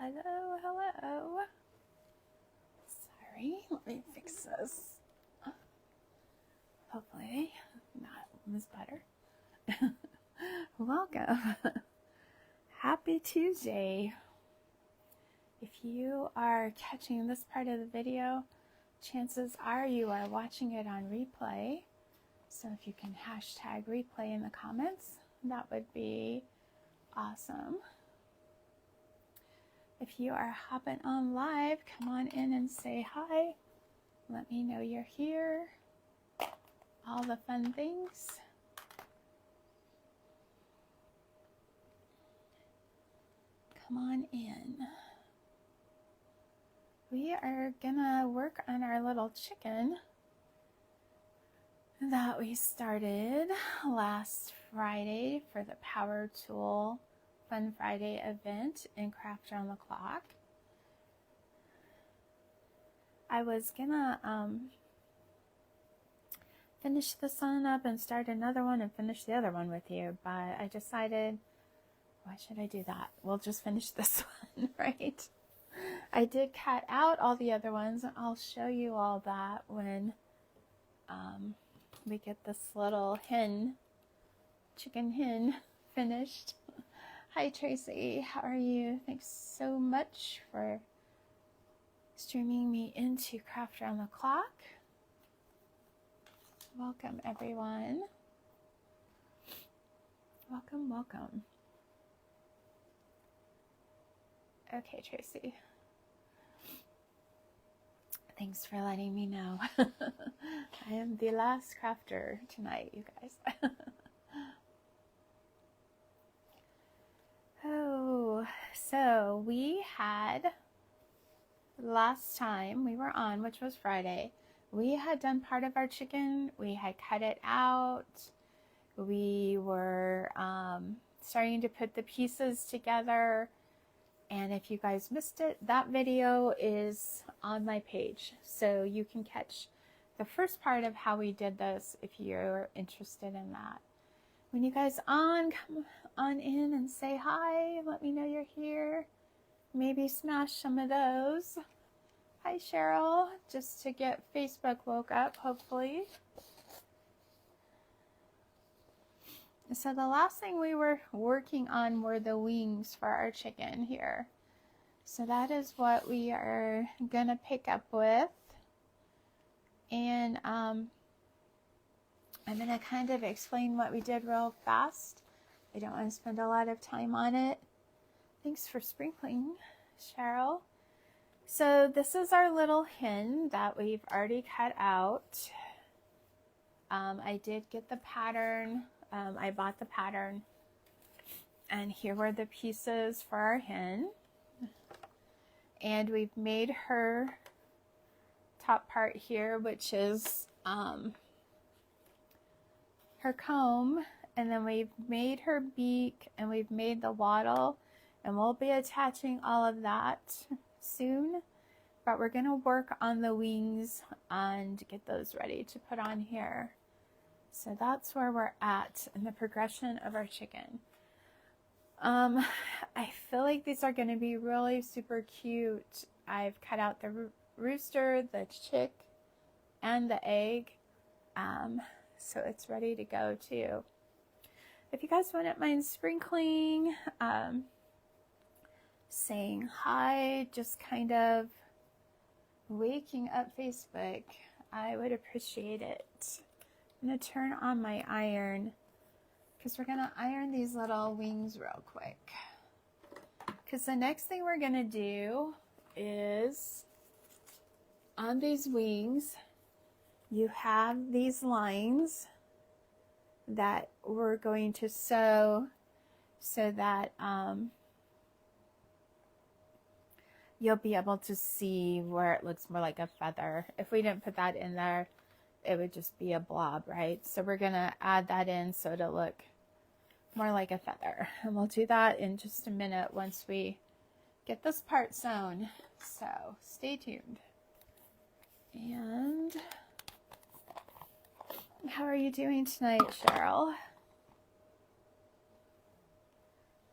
Hello, hello. Sorry, let me fix this. Hopefully that was better. Welcome. Happy Tuesday. If you are catching this part of the video, chances are you are watching it on replay. So if you can hashtag replay in the comments, that would be awesome. If you are hopping on live, come on in and say hi. Let me know you're here. All the fun things. Come on in. We are gonna work on our little chicken that we started last Friday for the Power Tool Fun Friday event in Craft Around the Clock. I was gonna finish this one up and start another one and finish the other one with you, but I decided, why should I do that? We'll just finish this one, right? I did cut out all the other ones, and I'll show you all that when we get this little chicken hen finished. Hi Tracy, how are you? Thanks so much for streaming me into Craft Around the Clock. Welcome everyone. Welcome, welcome. Okay, Tracy. Thanks for letting me know. I am the last crafter tonight, you guys. Oh, so we had, last time we were on, which was Friday, we had done part of our chicken. We had cut it out. We were starting to put the pieces together. And if you guys missed it, that video is on my page. So you can catch the first part of how we did this if you're interested in that. When you guys come on in and say hi, let me know you're here. Maybe smash some of those. Hi Cheryl, just to get Facebook woke up, hopefully. So the last thing we were working on were the wings for our chicken here. So that is what we are gonna pick up with. And I'm gonna kind of explain what we did real fast. I don't want to spend a lot of time on it. Thanks for sprinkling, Cheryl. So this is our little hen that we've already cut out. I did get the pattern. I bought the pattern. And here were the pieces for our hen. And we've made her top part here, which is her comb, and then we've made her beak, and we've made the wattle, and we'll be attaching all of that soon, but we're going to work on the wings and get those ready to put on here. So that's where we're at in the progression of our chicken. I feel like these are going to be really super cute. I've cut out the rooster, the chick, and the egg. So it's ready to go too. If you guys wouldn't mind sprinkling, saying hi, just kind of waking up Facebook, I would appreciate it. I'm going to turn on my iron because we're going to iron these little wings real quick. Because the next thing we're going to do is on these wings, you have these lines that we're going to sew so that you'll be able to see where it looks more like a feather. If we didn't put that in there, it would just be a blob, right? So we're going to add that in so it'll look more like a feather. And we'll do that in just a minute once we get this part sewn. So stay tuned. And how are you doing tonight, Cheryl?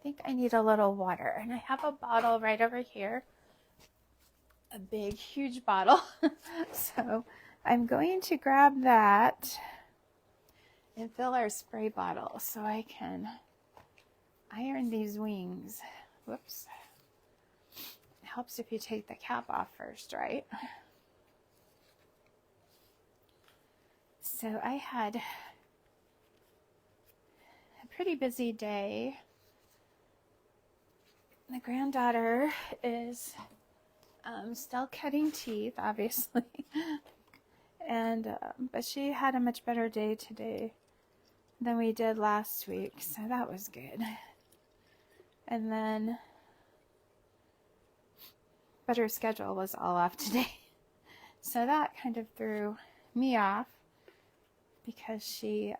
think I need a little water, and I have a bottle right over here, a big, huge bottle. So I'm going to grab that and fill our spray bottle so I can iron these wings. Whoops. It helps if you take the cap off first, right? So I had a pretty busy day. The granddaughter is still cutting teeth, obviously, and but she had a much better day today than we did last week, so that was good. And then, but her schedule was all off today, so that kind of threw me off because she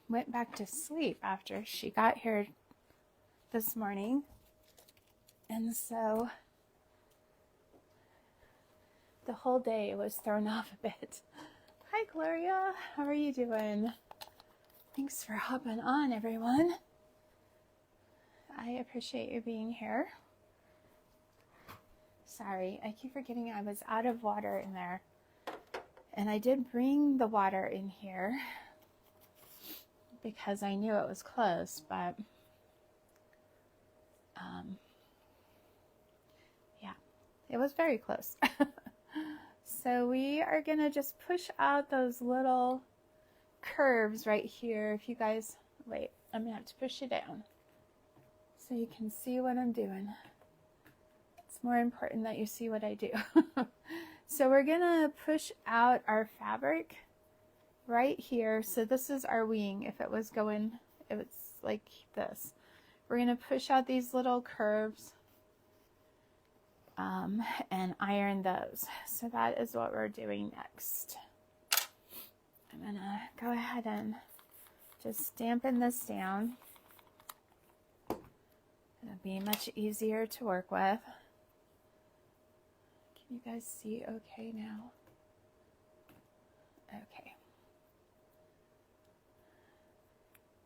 went back to sleep after she got here this morning. And so the whole day was thrown off a bit. Hi, Gloria. How are you doing? Thanks for hopping on, everyone. I appreciate you being here. Sorry, I keep forgetting I was out of water in there. And I did bring the water in here because I knew it was close, but yeah, it was very close. So we are gonna just push out those little curves right here. If you guys, wait, I'm gonna have to push it down so you can see what I'm doing. It's more important that you see what I do. So we're gonna push out our fabric right here. So this is our wing. If it was like this. We're gonna push out these little curves and iron those. So that is what we're doing next. I'm gonna go ahead and just dampen this down. It'll be much easier to work with. Can you guys see okay now? Okay.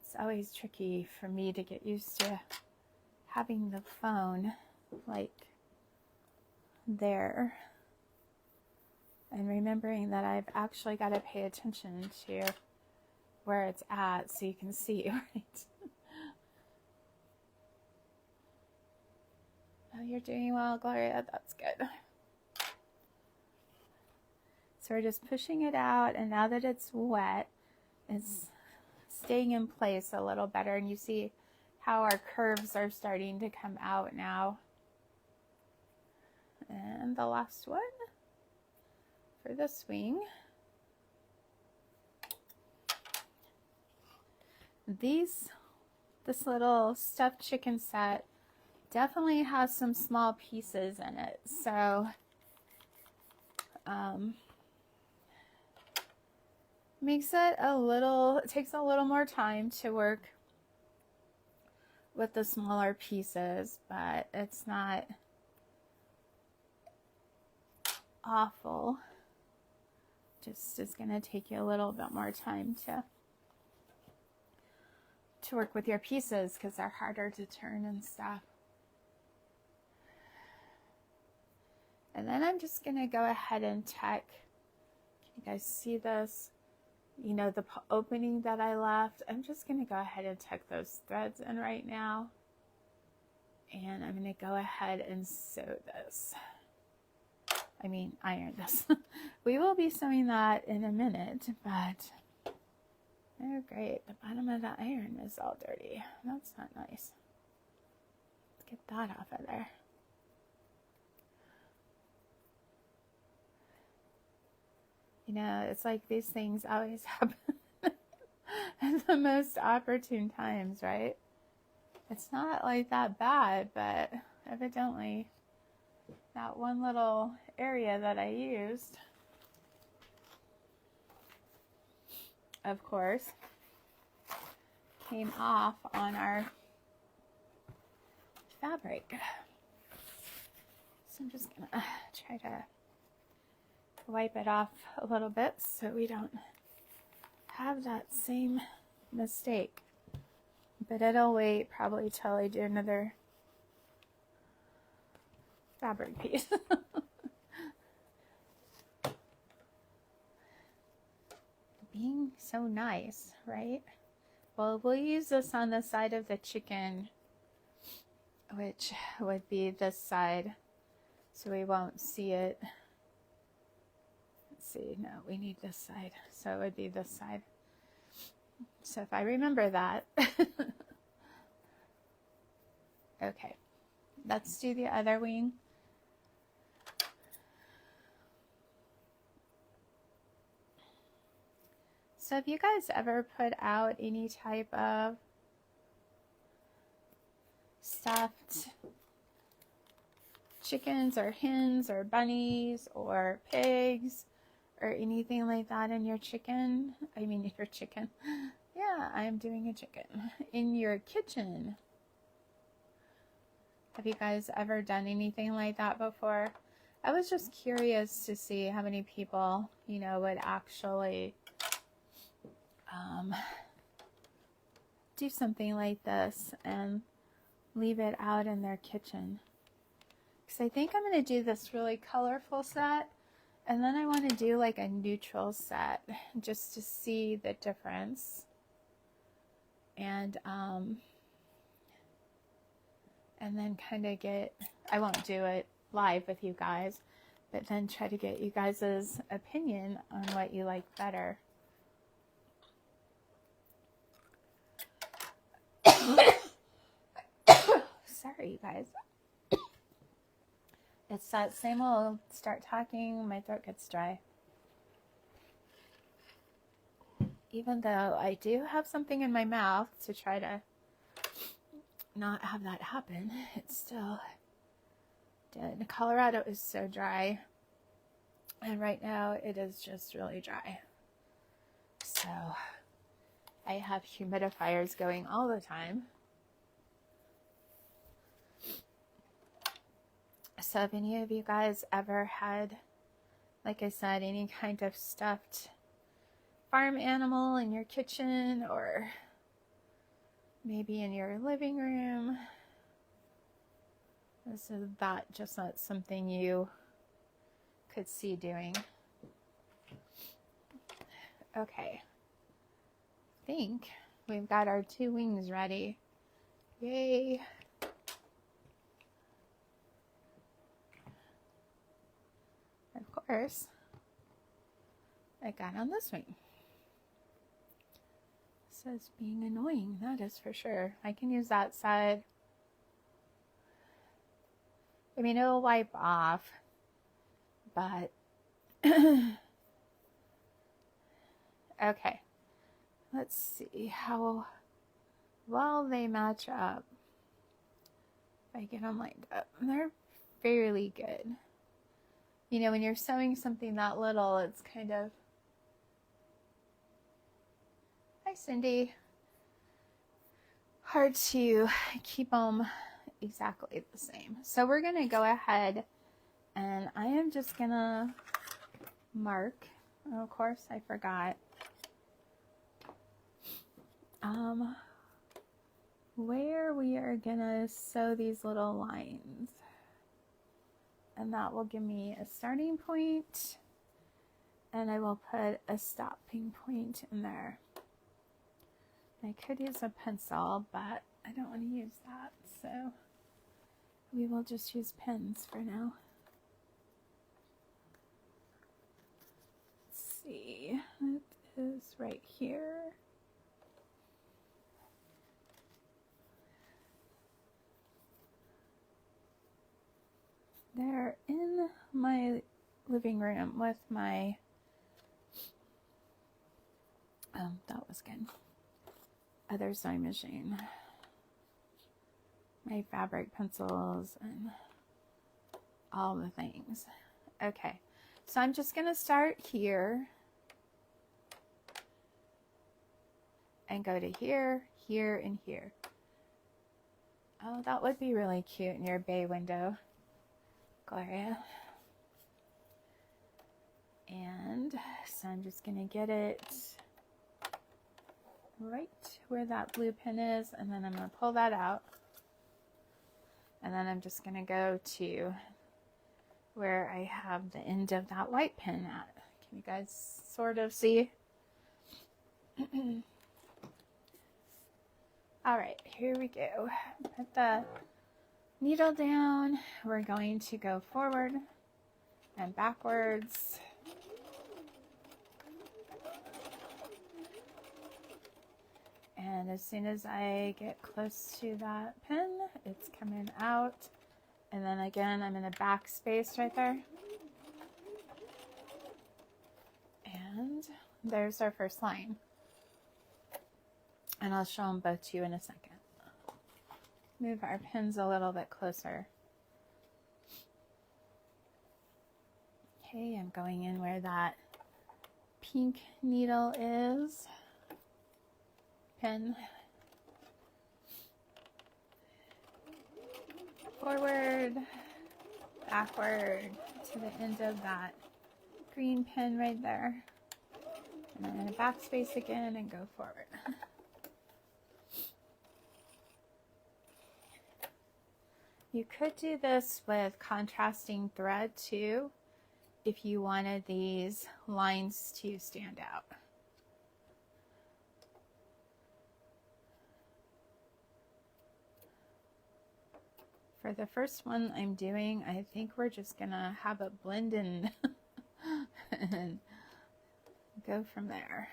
It's always tricky for me to get used to having the phone like there and remembering that I've actually got to pay attention to where it's at so you can see, right? Oh, you're doing well, Gloria. That's good. So we're just pushing it out, and now that it's wet, it's staying in place a little better, and you see how our curves are starting to come out now. And the last one for this wing. This little stuffed chicken set definitely has some small pieces in it, so makes it it takes a little more time to work with the smaller pieces, but it's not awful. Just is going to take you a little bit more time to work with your pieces because they're harder to turn and stuff. And then I'm just going to go ahead and tack. Can you guys see this? You know, the opening that I left. I'm just going to go ahead and tuck those threads in right now. And I'm going to go ahead and sew this. Iron this. We will be sewing that in a minute, but oh great, the bottom of the iron is all dirty. That's not nice. Let's get that off of there. You know, it's like these things always happen at the most opportune times, right? It's not like that bad, but evidently that one little area that I used, of course, came off on our fabric. So I'm just gonna try to wipe it off a little bit so we don't have that same mistake. But it'll wait probably till I do another fabric piece. Being so nice, right? Well, we'll use this on the side of the chicken, which would be this side, so we won't see it. Let's see, no, we need this side, so it would be this side. So if I remember that. Okay, let's do the other wing. So have you guys ever put out any type of stuffed chickens or hens or bunnies or pigs or anything like that in your chicken? I mean, your chicken. Yeah, I'm doing a chicken. In your kitchen. Have you guys ever done anything like that before? I was just curious to see how many people, you know, would actually do something like this and leave it out in their kitchen. Because I think I'm going to do this really colorful set, and then I want to do like a neutral set just to see the difference. And then kind of get, I won't do it live with you guys, but then try to get you guys' opinion on what you like better. Sorry, you guys. It's that same old, start talking, my throat gets dry. Even though I do have something in my mouth to try to not have that happen, it's still did. Colorado is so dry, and right now it is just really dry. So I have humidifiers going all the time. So if any of you guys ever had, like I said, any kind of stuffed farm animal in your kitchen or maybe in your living room, this is just not something you could see doing. Okay, I think we've got our 2 wings ready. Yay! Of course, I got on this wing. It says being annoying, that is for sure. I can use that side. I mean, it'll wipe off, but okay. Let's see how well they match up. If I get them lined up, they're fairly good. You know, when you're sewing something that little, it's kind of... Hi, Cindy. Hard to keep them exactly the same. So we're going to go ahead and I am just going to mark. Oh, of course, I forgot. Where we are going to sew these little lines. And that will give me a starting point, and I will put a stopping point in there. I could use a pencil, but I don't want to use that, so we will just use pens for now. Let's see, it is right here. They're in my living room with my, that was good, other sewing machine, my fabric pencils, and all the things. Okay, so I'm just going to start here and go to here, here, and here. Oh, that would be really cute in your bay window, Gloria. And so I'm just going to get it right where that blue pin is, and then I'm going to pull that out. And then I'm just going to go to where I have the end of that white pin at. Can you guys sort of see? All right, here we go. Put the needle down. We're going to go forward and backwards. And as soon as I get close to that pin, it's coming out. And then again, I'm in a back space right there. And there's our first line. And I'll show them both to you in a second. Move our pins a little bit closer. Okay, I'm going in where that pink needle is. Pin. Forward, backward to the end of that green pin right there. And then in a backspace again and go forward. You could do this with contrasting thread too, if you wanted these lines to stand out. For the first one I'm doing, I think we're just gonna have it blend in and go from there.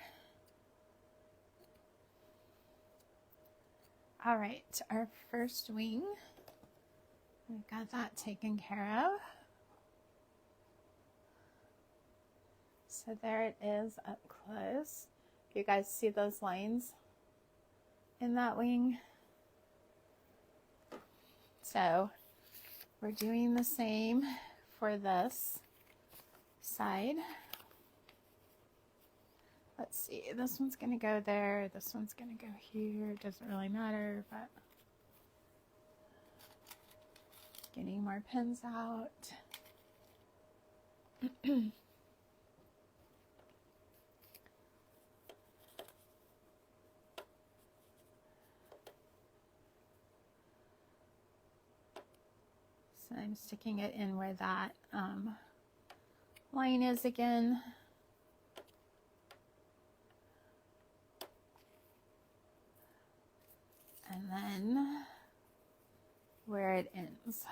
All right, our first wing, we've got that taken care of. So there it is up close. You guys see those lines in that wing? So we're doing the same for this side. Let's see, this one's gonna go there, this one's gonna go here, it doesn't really matter, but getting more pins out. So I'm sticking it in where that line is again. And then where it ends.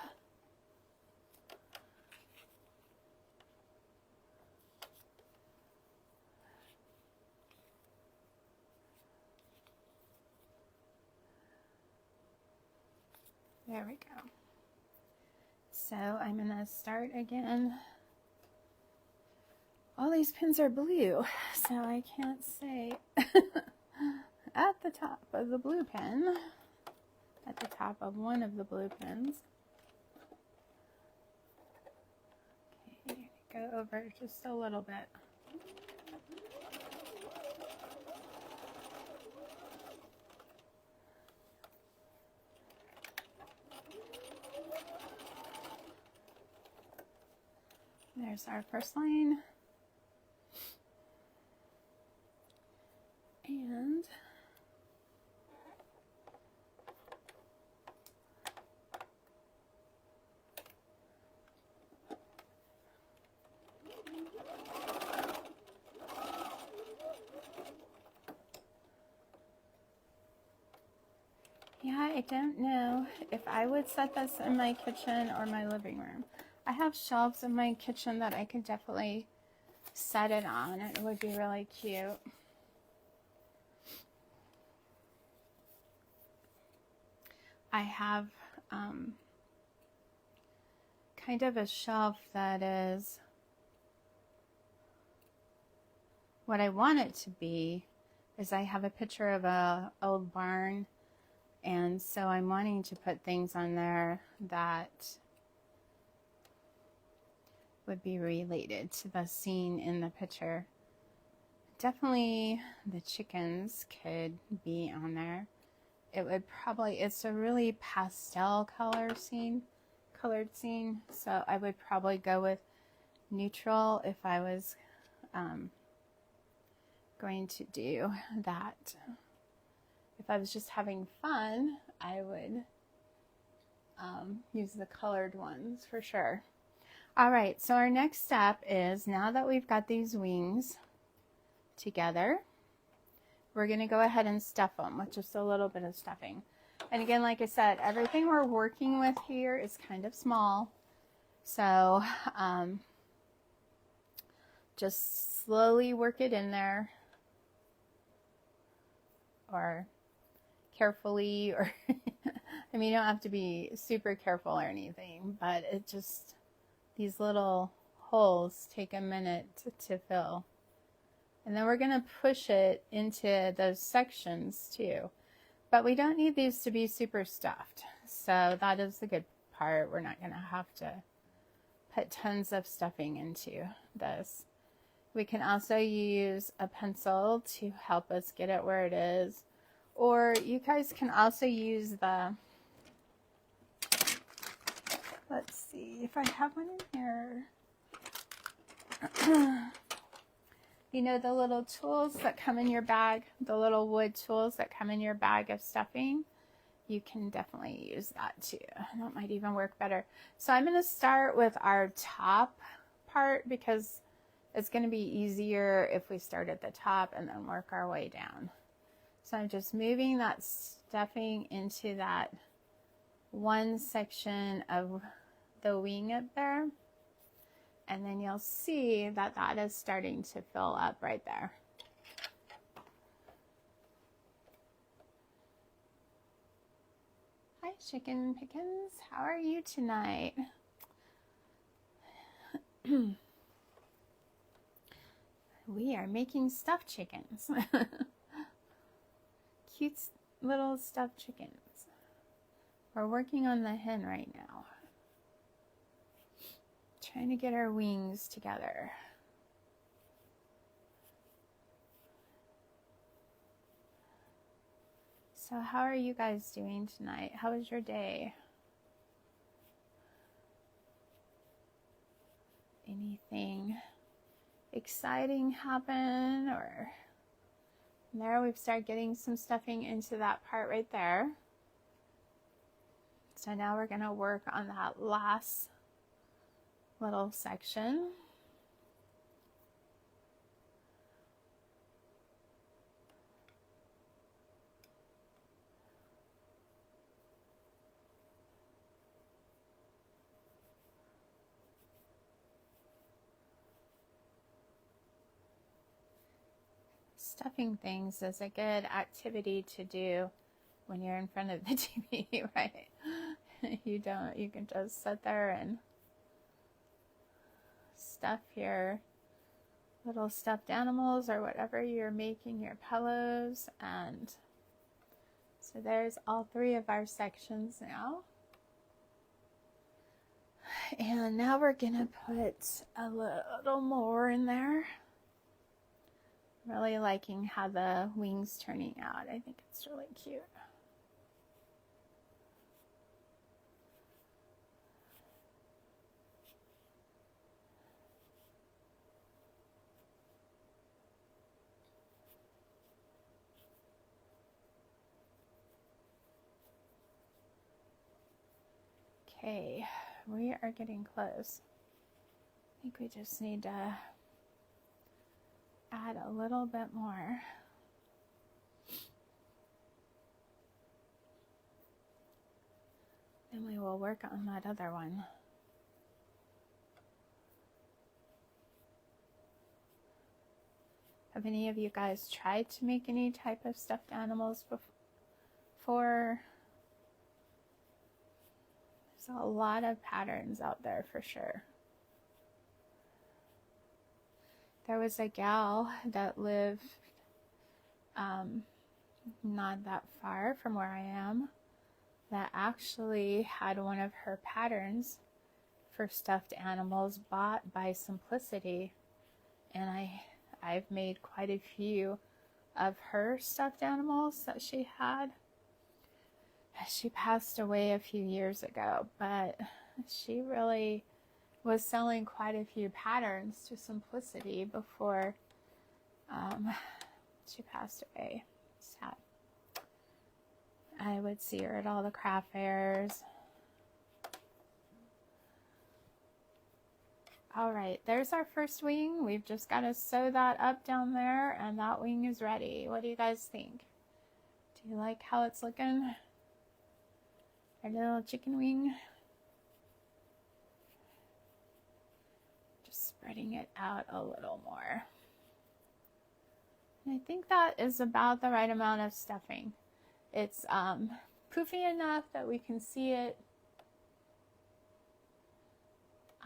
There we go. So I'm going to start again. All these pins are blue, so I can't say at the top of the blue pin, at the top of one of the blue pins. Okay, go over just a little bit. There's our first line. And yeah, I don't know if I would set this in my kitchen or my living room. I have shelves in my kitchen that I could definitely set it on. It would be really cute. I have kind of a shelf that is what I want it to be. Is I have a picture of a old barn, and so I'm wanting to put things on there that would be related to the scene in the picture. Definitely the chickens could be on there. It would probably, it's a really pastel colored scene, so I would probably go with neutral if I was going to do that. if I was just having fun, I would use the colored ones for sure. All right, so our next step is, now that we've got these wings together, we're going to go ahead and stuff them with just a little bit of stuffing. And again, like I said, everything we're working with here is kind of small. So just slowly work it in there, or carefully, or I mean, you don't have to be super careful or anything, but it just, these little holes take a minute to fill. And then we're going to push it into those sections too. But we don't need these to be super stuffed. So that is the good part. We're not going to have to put tons of stuffing into this. We can also use a pencil to help us get it where it is. Or you guys can also use the, let's see if I have one in here. You know, the little tools that come in your bag, the little wood tools that come in your bag of stuffing, you can definitely use that too. That might even work better. So I'm going to start with our top part because it's going to be easier if we start at the top and then work our way down. So I'm just moving that stuffing into that one section of the wing up there. And then you'll see that that is starting to fill up right there. Hi, Chicken Pickens. How are you tonight? We are making stuffed chickens. Cute little stuffed chickens. We're working on the hen right now. Trying to get our wings together. So how are you guys doing tonight? How was your day? Anything exciting happen? Or there, we've started getting some stuffing into that part right there. So now we're going to work on that last little section. Stuffing things is a good activity to do when you're in front of the TV, right? You can just sit there and stuff your little stuffed animals or whatever you're making, your pillows. And so there's all three of our sections now. And now we're gonna put a little more in there. Really liking how the wings turning out. I think it's really cute. Okay, we are getting close. I think we just need to add a little bit more. Then we will work on that other one. Have any of you guys tried to make any type of stuffed animals before? There's a lot of patterns out there for sure. There was a gal that lived not that far from where I am that actually had one of her patterns for stuffed animals bought by Simplicity, and I've made quite a few of her stuffed animals that she had. She passed away a few years ago, but she really was selling quite a few patterns to Simplicity before she passed away. Sad. I would see her at all the craft fairs. All right, there's our first wing. We've just got to sew that up down there, and that wing is ready. What do you guys think? Do you like how it's looking? Our little chicken wing. Just spreading it out a little more. And I think that is about the right amount of stuffing. It's poofy enough that we can see it.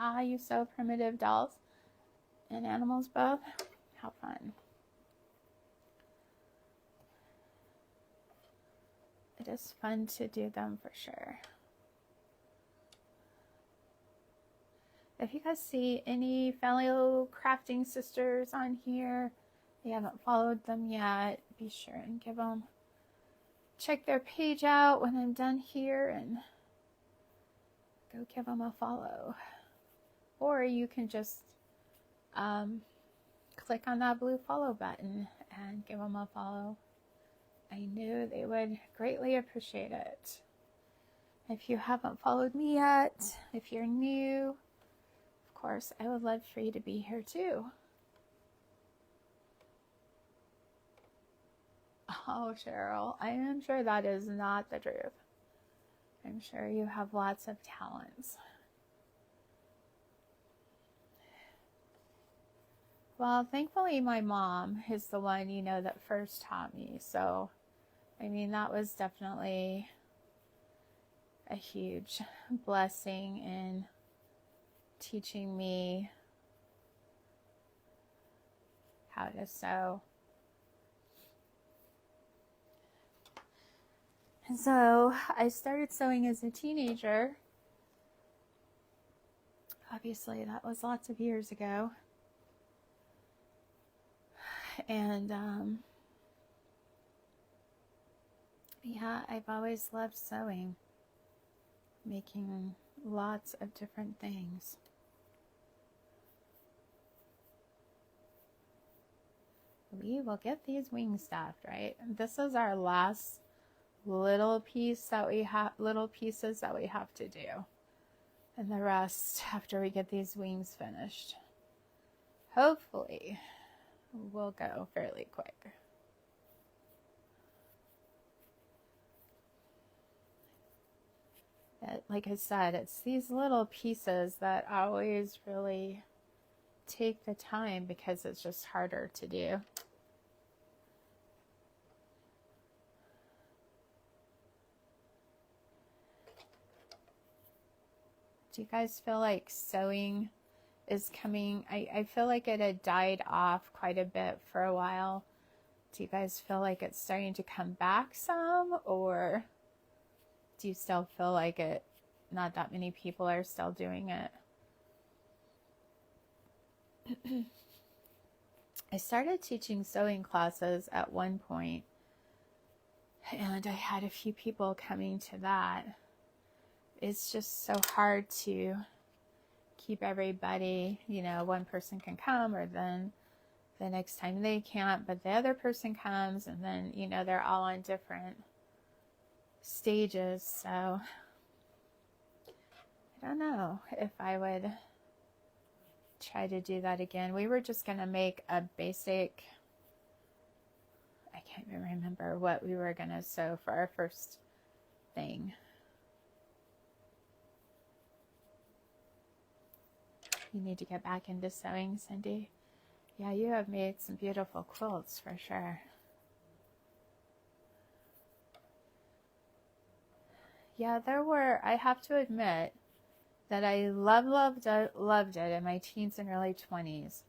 Ah, you sew primitive dolls and animals both. How fun. It is fun to do them for sure. If you guys see any fellow crafting sisters on here, you haven't followed them yet, be sure and check their page out when I'm done here and go give them a follow. Or you can just click on that blue follow button and give them a follow. I know they would greatly appreciate it. If you haven't followed me yet, if you're new, of course, I would love for you to be here too. Oh, Cheryl, I am sure that is not the truth. I'm sure you have lots of talents. Well, thankfully my mom is the one, that first taught me. So, I mean, that was definitely a huge blessing in teaching me how to sew. And so I started sewing as a teenager. Obviously, that was lots of years ago. And yeah, I've always loved sewing, making lots of different things. We will get these wings stuffed, right? This is our last little pieces that we have to do, and the rest after we get these wings finished, hopefully will go fairly quick. Like I said, it's these little pieces that always really take the time because it's just harder to do. Do you guys feel like sewing is coming? I feel like it had died off quite a bit for a while. Do you guys feel like it's starting to come back some, or do you still feel like not that many people are still doing it? I started teaching sewing classes at one point, and I had a few people coming to that. It's just so hard to keep everybody, one person can come, or then the next time they can't, but the other person comes, and then, they're all on different stages. So I don't know if I would try to do that again. We were just going to make a basic, I can't even remember what we were going to sew for our first thing. You need to get back into sewing, Cindy. Yeah, you have made some beautiful quilts for sure. Yeah, I have to admit that I loved it in my teens and early 20s.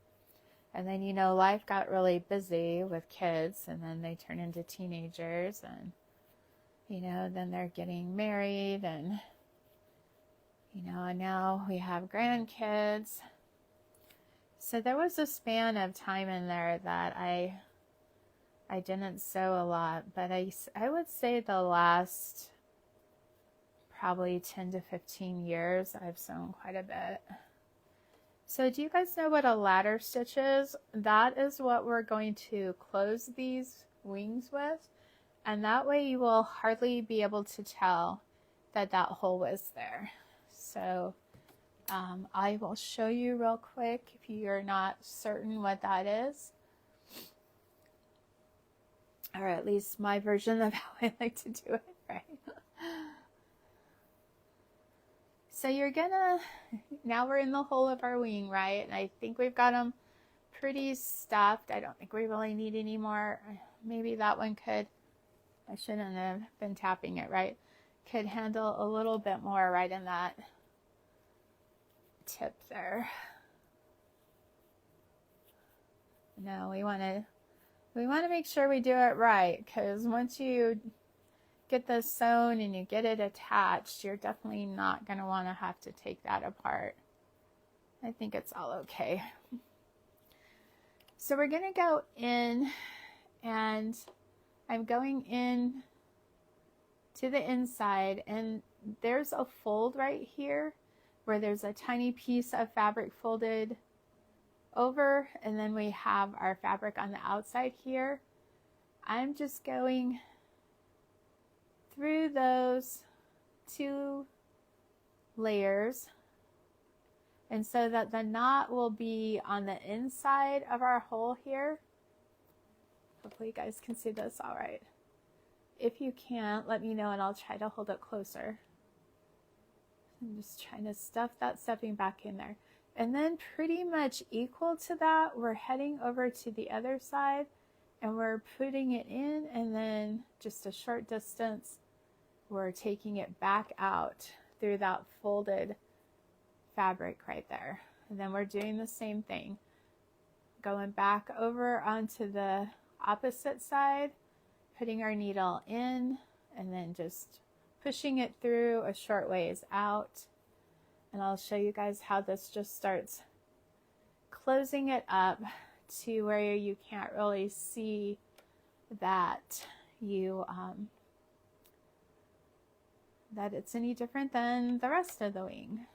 And then, life got really busy with kids, and then they turn into teenagers, and, then they're getting married, and, and now we have grandkids. So there was a span of time in there that I didn't sew a lot, but I would say the last probably 10 to 15 years I've sewn quite a bit. So do you guys know what a ladder stitch is? That is what we're going to close these wings with. and that way you will hardly be able to tell that that hole was there. So I will show you real quick if you're not certain what that is, or at least my version of how I like to do it, right? So you're gonna, now we're in the hole of our wing, right? And I think we've got them pretty stuffed. I don't think we really need any more. Maybe that one could, I shouldn't have been tapping it, right? Could handle a little bit more right in that tip there. No, we want to make sure we do it right, because once you get this sewn and you get it attached, you're definitely not going to want to have to take that apart. I think it's all okay. So we're going to go in, and I'm going in to the inside, and there's a fold right here where there's a tiny piece of fabric folded over, and then we have our fabric on the outside here. I'm just going through those 2 layers, and so that the knot will be on the inside of our hole here. Hopefully you guys can see this all right. If you can't, let me know and I'll try to hold it closer. I'm just trying to stuff that stuffing back in there. And then pretty much equal to that, we're heading over to the other side and we're putting it in, and then just a short distance, we're taking it back out through that folded fabric right there. And then we're doing the same thing, going back over onto the opposite side, putting our needle in, and then just pushing it through a short ways out. And I'll show you guys how this just starts closing it up to where you can't really see that that it's any different than the rest of the wing.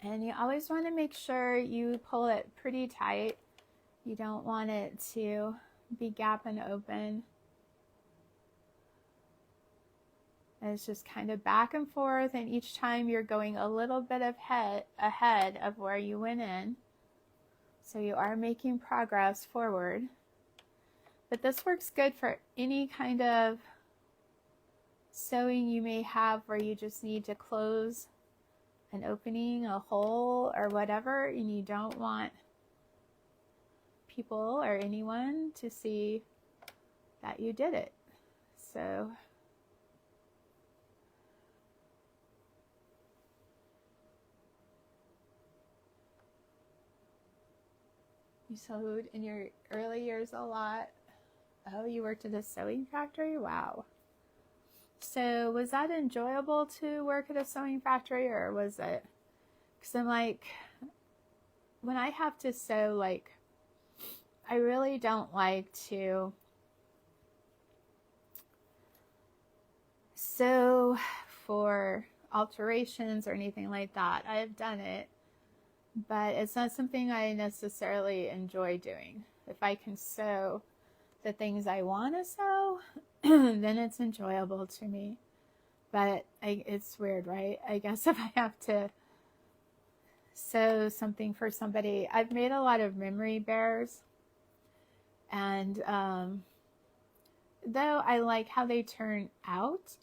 And you always want to make sure you pull it pretty tight. You don't want it to be gapping open. And it's just kind of back and forth, and each time you're going a little bit ahead of where you went in. So you are making progress forward. But this works good for any kind of sewing you may have where you just need to close an opening, a hole, or whatever, and you don't want people or anyone to see that you did it. So you sewed in your early years a lot. Oh, you worked at a sewing factory? Wow. So was that enjoyable to work at a sewing factory, or was it? Because I'm like, when I have to sew, like, I really don't like to sew for alterations or anything like that. I have done it, but it's not something I necessarily enjoy doing. If I can sew the things I want to sew, then it's enjoyable to me. But it's weird, right? I guess if I have to sew something for somebody, I've made a lot of memory bears, and though I like how they turn out,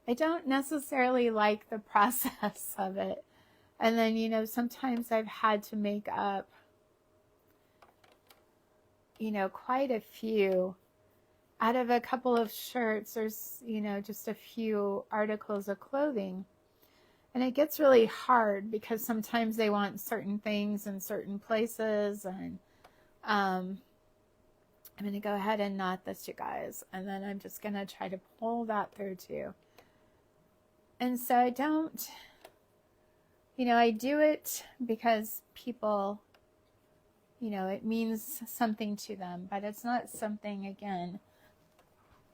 I don't necessarily like the process of it. And then, you know, sometimes I've had to make up, you know, quite a few out of a couple of shirts, or, you know, just a few articles of clothing. And it gets really hard because sometimes they want certain things in certain places. And I'm going to go ahead and knot this, you guys. And then I'm just going to try to pull that through too. And so I don't, you know, I do it because people, you know, it means something to them, but it's not something, again,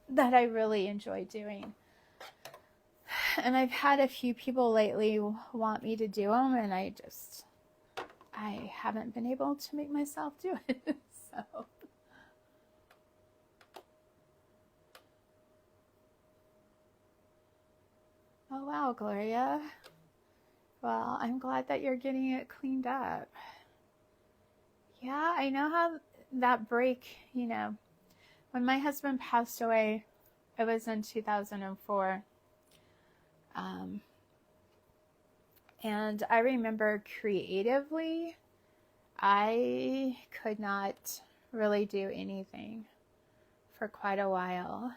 that I really enjoy doing. And I've had a few people lately want me to do them, and I haven't been able to make myself do it. So Oh, wow, Gloria. Well, I'm glad that you're getting it cleaned up. Yeah, I know how that break, when my husband passed away, it was in 2004. And I remember creatively, I could not really do anything for quite a while.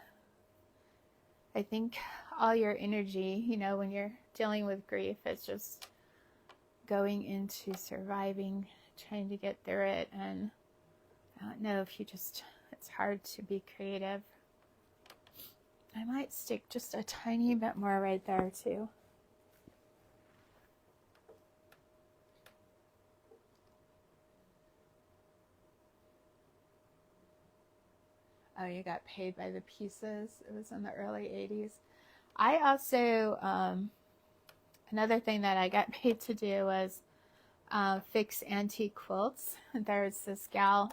I think all your energy, when you're dealing with grief, is just going into surviving, trying to get through it. And I don't know if it's hard to be creative. I might stick just a tiny bit more right there too. Oh, you got paid by the pieces. It was in the early 80s. I also, another thing that I got paid to do was fix antique quilts. There's this gal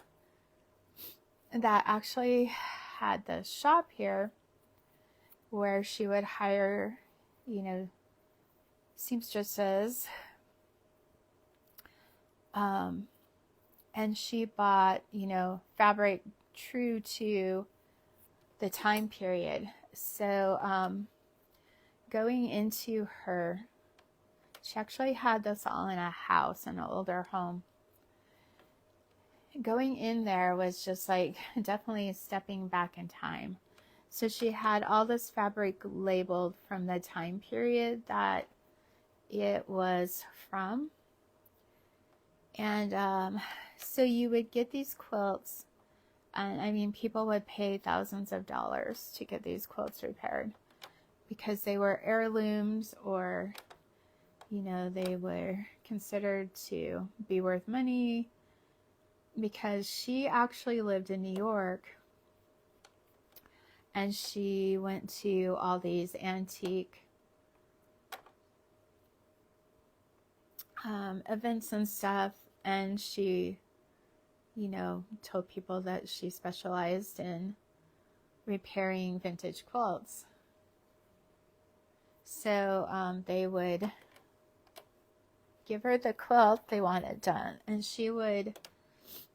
that actually had the shop here where she would hire, seamstresses. And she bought, fabric true to the time period. So going into she actually had this all in a house, in an older home. Going in there was just like definitely stepping back in time. So she had all this fabric labeled from the time period that it was from. And so you would get these quilts, and I mean, people would pay thousands of dollars to get these quilts repaired because they were heirlooms, or, they were considered to be worth money, because she actually lived in New York, and she went to all these antique events and stuff, and she, told people that she specialized in repairing vintage quilts. So they would give her the quilt they wanted done, and she would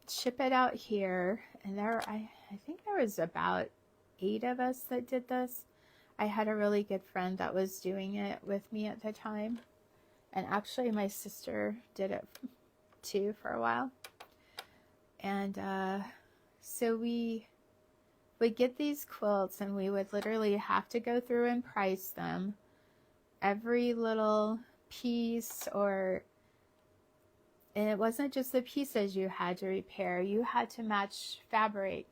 ship it out here. And I think there was about 8 of us that did this. I had a really good friend that was doing it with me at the time. And actually my sister did it too for a while. And so we would get these quilts, and we would literally have to go through and price them. Every little piece, and it wasn't just the pieces you had to repair. You had to match fabric.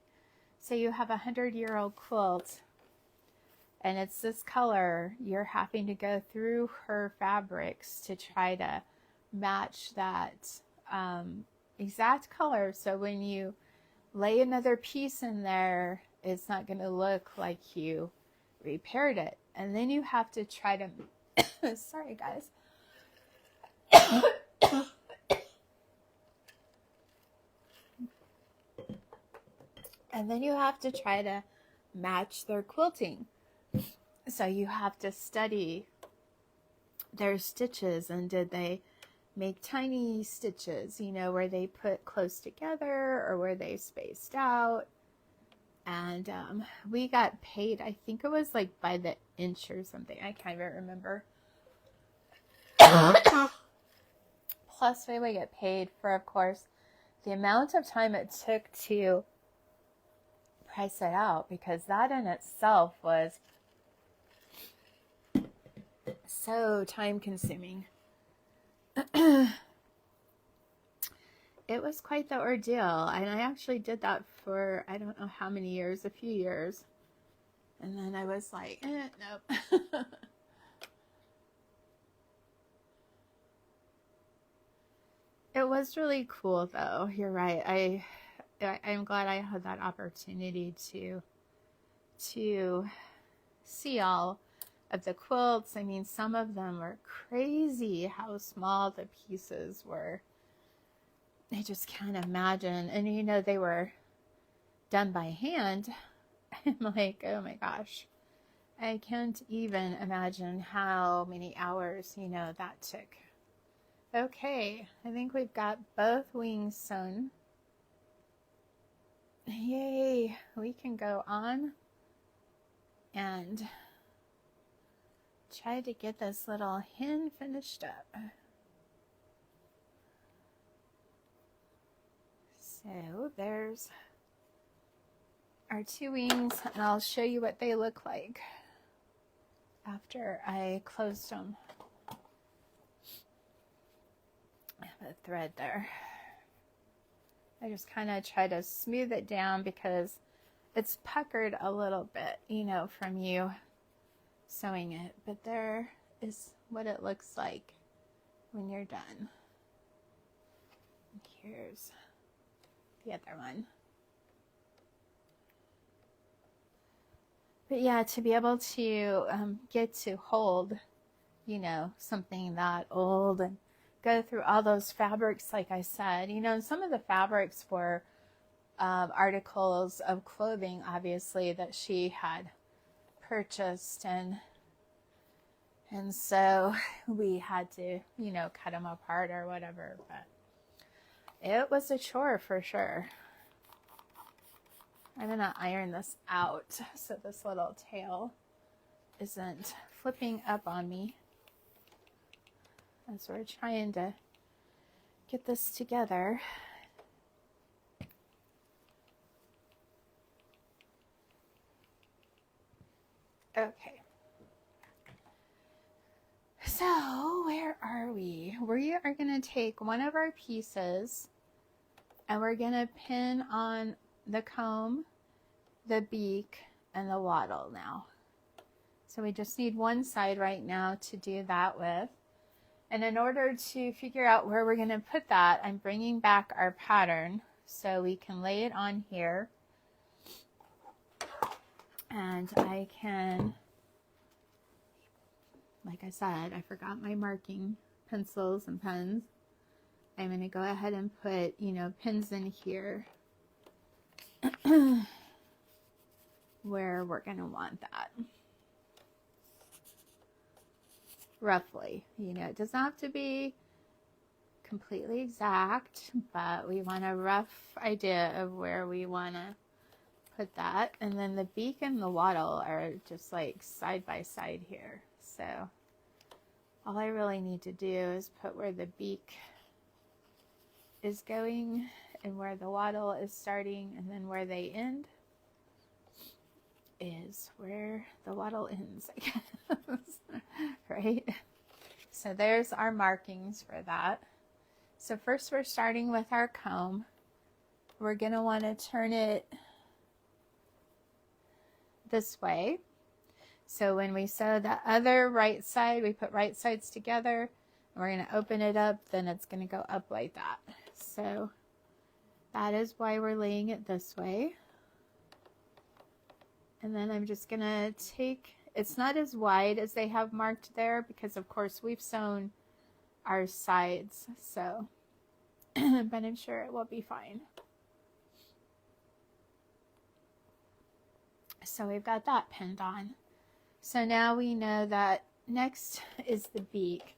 So you have 100-year-old quilt, and it's this color. You're having to go through her fabrics to try to match that exact color. So when you lay another piece in there, it's not going to look like you repaired it. And then you have to try to sorry guys. And then you have to try to match their quilting. So you have to study their stitches, and did they make tiny stitches, where they put close together, or were they spaced out? And we got paid, I think it was like by the inch or something. I can't even remember. Plus we would get paid for, of course, the amount of time it took to price it out, because that in itself was so time consuming. It was quite the ordeal, and I actually did that for I don't know how many years, a few years, and then I was like, nope. It was really cool though. You're right. I'm glad I had that opportunity to see all of the quilts. I mean, some of them were crazy how small the pieces were. I just can't imagine. And they were done by hand. I'm like, oh my gosh. I can't even imagine how many hours, that took. Okay, I think we've got both wings sewn. Yay, we can go on and try to get this little hen finished up. So there's our two wings, and I'll show you what they look like after I closed them. I have a thread there. I just kind of try to smooth it down because it's puckered a little bit, from you sewing it. But there is what it looks like when you're done. Here's the other one. But yeah, to be able to get to hold, something that old and go through all those fabrics, like I said, some of the fabrics were articles of clothing, obviously, that she had purchased, and so we had to, cut them apart or whatever, but it was a chore for sure. I'm gonna iron this out so this little tail isn't flipping up on me as we're trying to get this together. Okay. So where are we? We are going to take one of our pieces and we're going to pin on the comb, the beak, and the wattle now. So we just need one side right now to do that with. And in order to figure out where we're going to put that, I'm bringing back our pattern so we can lay it on here. And I can, like I said, I forgot my marking pencils and pens. I'm going to go ahead and put, pins in here where we're going to want that. Roughly, it doesn't have to be completely exact, but we want a rough idea of where we want to put that. And then the beak and the wattle are just like side by side here. So all I really need to do is put where the beak is going and where the wattle is starting, and then where they end is where the wattle ends, I guess. Right? So there's our markings for that. So first we're starting with our comb. We're going to want to turn it this way. So when we sew the other right side, we put right sides together, and we're going to open it up, then it's going to go up like that. So that is why we're laying it this way. And then I'm just going to take, it's not as wide as they have marked there because of course we've sewn our sides, so, but I'm sure it will be fine. So we've got that pinned on. So now we know that next is the beak.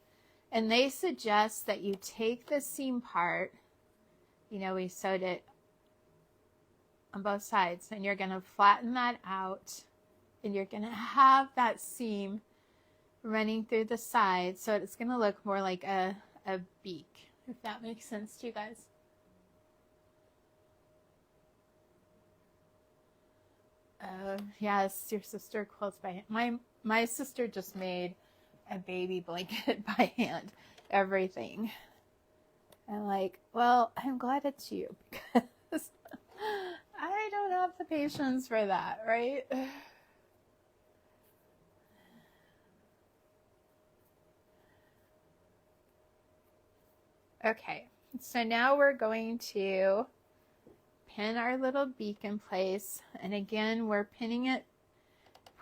And they suggest that you take the seam part, we sewed it on both sides, and you're going to flatten that out, and you're going to have that seam running through the side, so it's going to look more like a beak, if that makes sense to you guys. Yes, your sister quilts by hand. My sister just made a baby blanket by hand, everything. I'm like, well, I'm glad it's you because I don't have the patience for that, right? Okay, so now we're going to pin our little beak in place, and again we're pinning it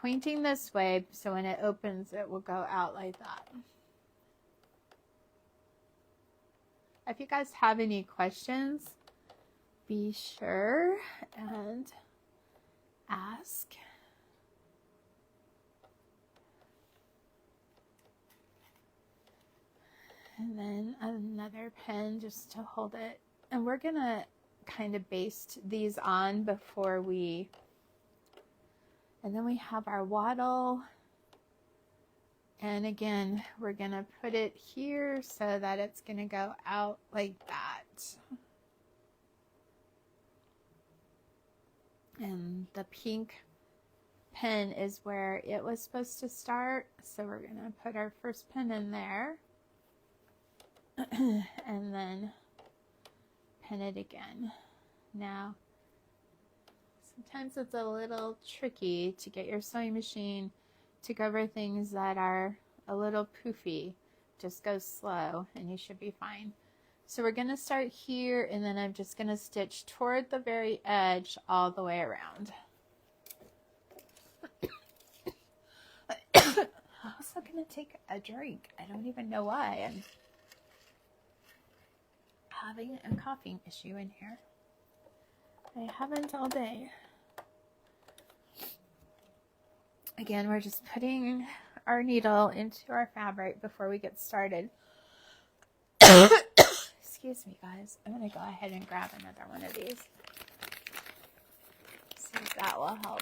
pointing this way, so when it opens it will go out like that. If you guys have any questions, be sure and ask. And then another pin just to hold it. And we're going to kind of baste these on before we, and then we have our wattle. And again, we're going to put it here so that it's going to go out like that. And the pink pin is where it was supposed to start. So we're going to put our first pin in there. And then pin it again. Now, sometimes it's a little tricky to get your sewing machine to cover things that are a little poofy. Just go slow and you should be fine. So we're going to start here, and then I'm just going to stitch toward the very edge all the way around. I'm also going to take a drink. I don't even know why I'm having a coughing issue in here. I haven't all day. Again, we're just putting our needle into our fabric before we get started. Excuse me, guys. I'm going to go ahead and grab another one of these. See if that will help.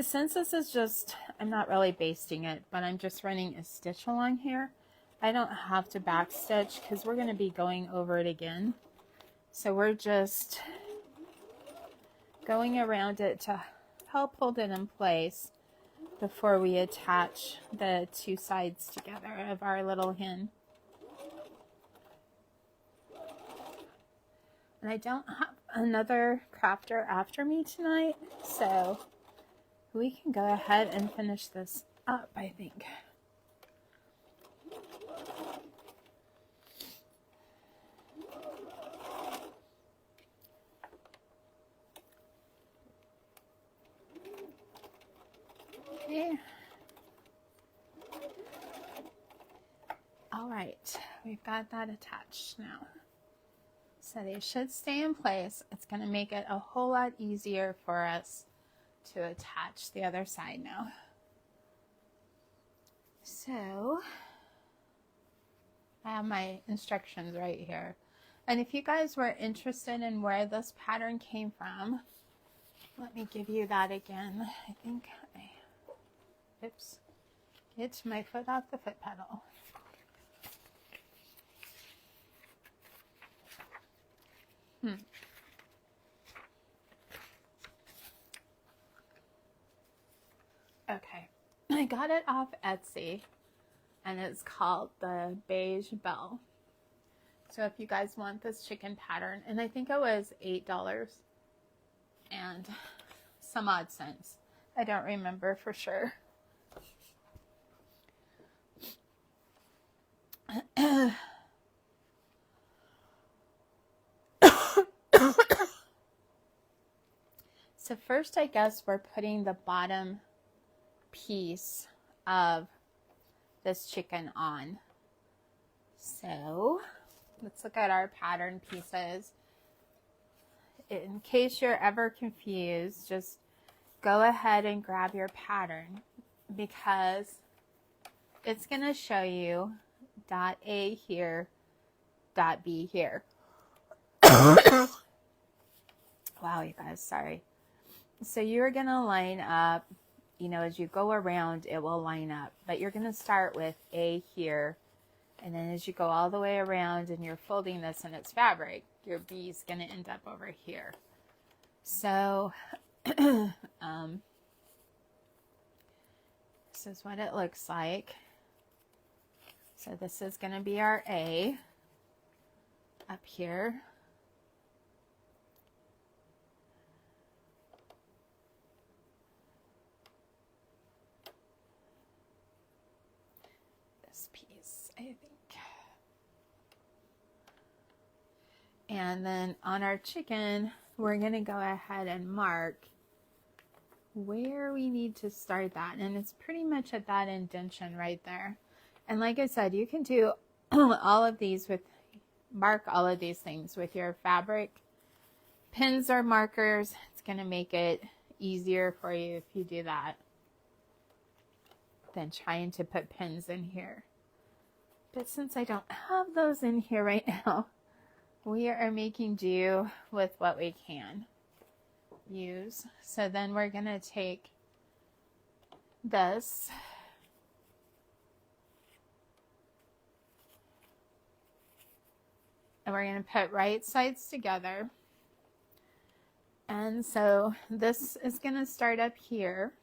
Since this is just, I'm not really basting it, but I'm just running a stitch along here. I don't have to back stitch because we're going to be going over it again. So we're just going around it to help hold it in place before we attach the two sides together of our little hen. And I don't have another crafter after me tonight, so we can go ahead and finish this up, I think. Okay. All right, we've got that attached now. So they should stay in place. It's going to make it a whole lot easier for us to attach the other side now. So I have my instructions right here. And if you guys were interested in where this pattern came from, let me give you that again. I think oops, get my foot off the foot pedal. Okay, I got it off Etsy, and it's called the Beige Belle. So if you guys want this chicken pattern, and I think it was $8 and some odd cents. I don't remember for sure. So first, I guess we're putting the bottom piece of this chicken on. So let's look at our pattern pieces. In case you're ever confused, just go ahead and grab your pattern, because it's going to show you dot A here, dot B here. Wow, you guys, sorry. So you're going to line up, you know, as you go around, it will line up. But you're going to start with A here. And then as you go all the way around and you're folding this in its fabric, your B is going to end up over here. So this is what it looks like. So this is going to be our A up here. I think. And then on our chicken, we're going to go ahead and mark where we need to start that. And it's pretty much at that indentation right there. And like I said, you can do all of these with, mark all of these things with your fabric pins or markers. It's going to make it easier for you if you do that than trying to put pins in here. But since I don't have those in here right now, we are making do with what we can use. So then we're going to take this and we're going to put right sides together. And so this is going to start up here.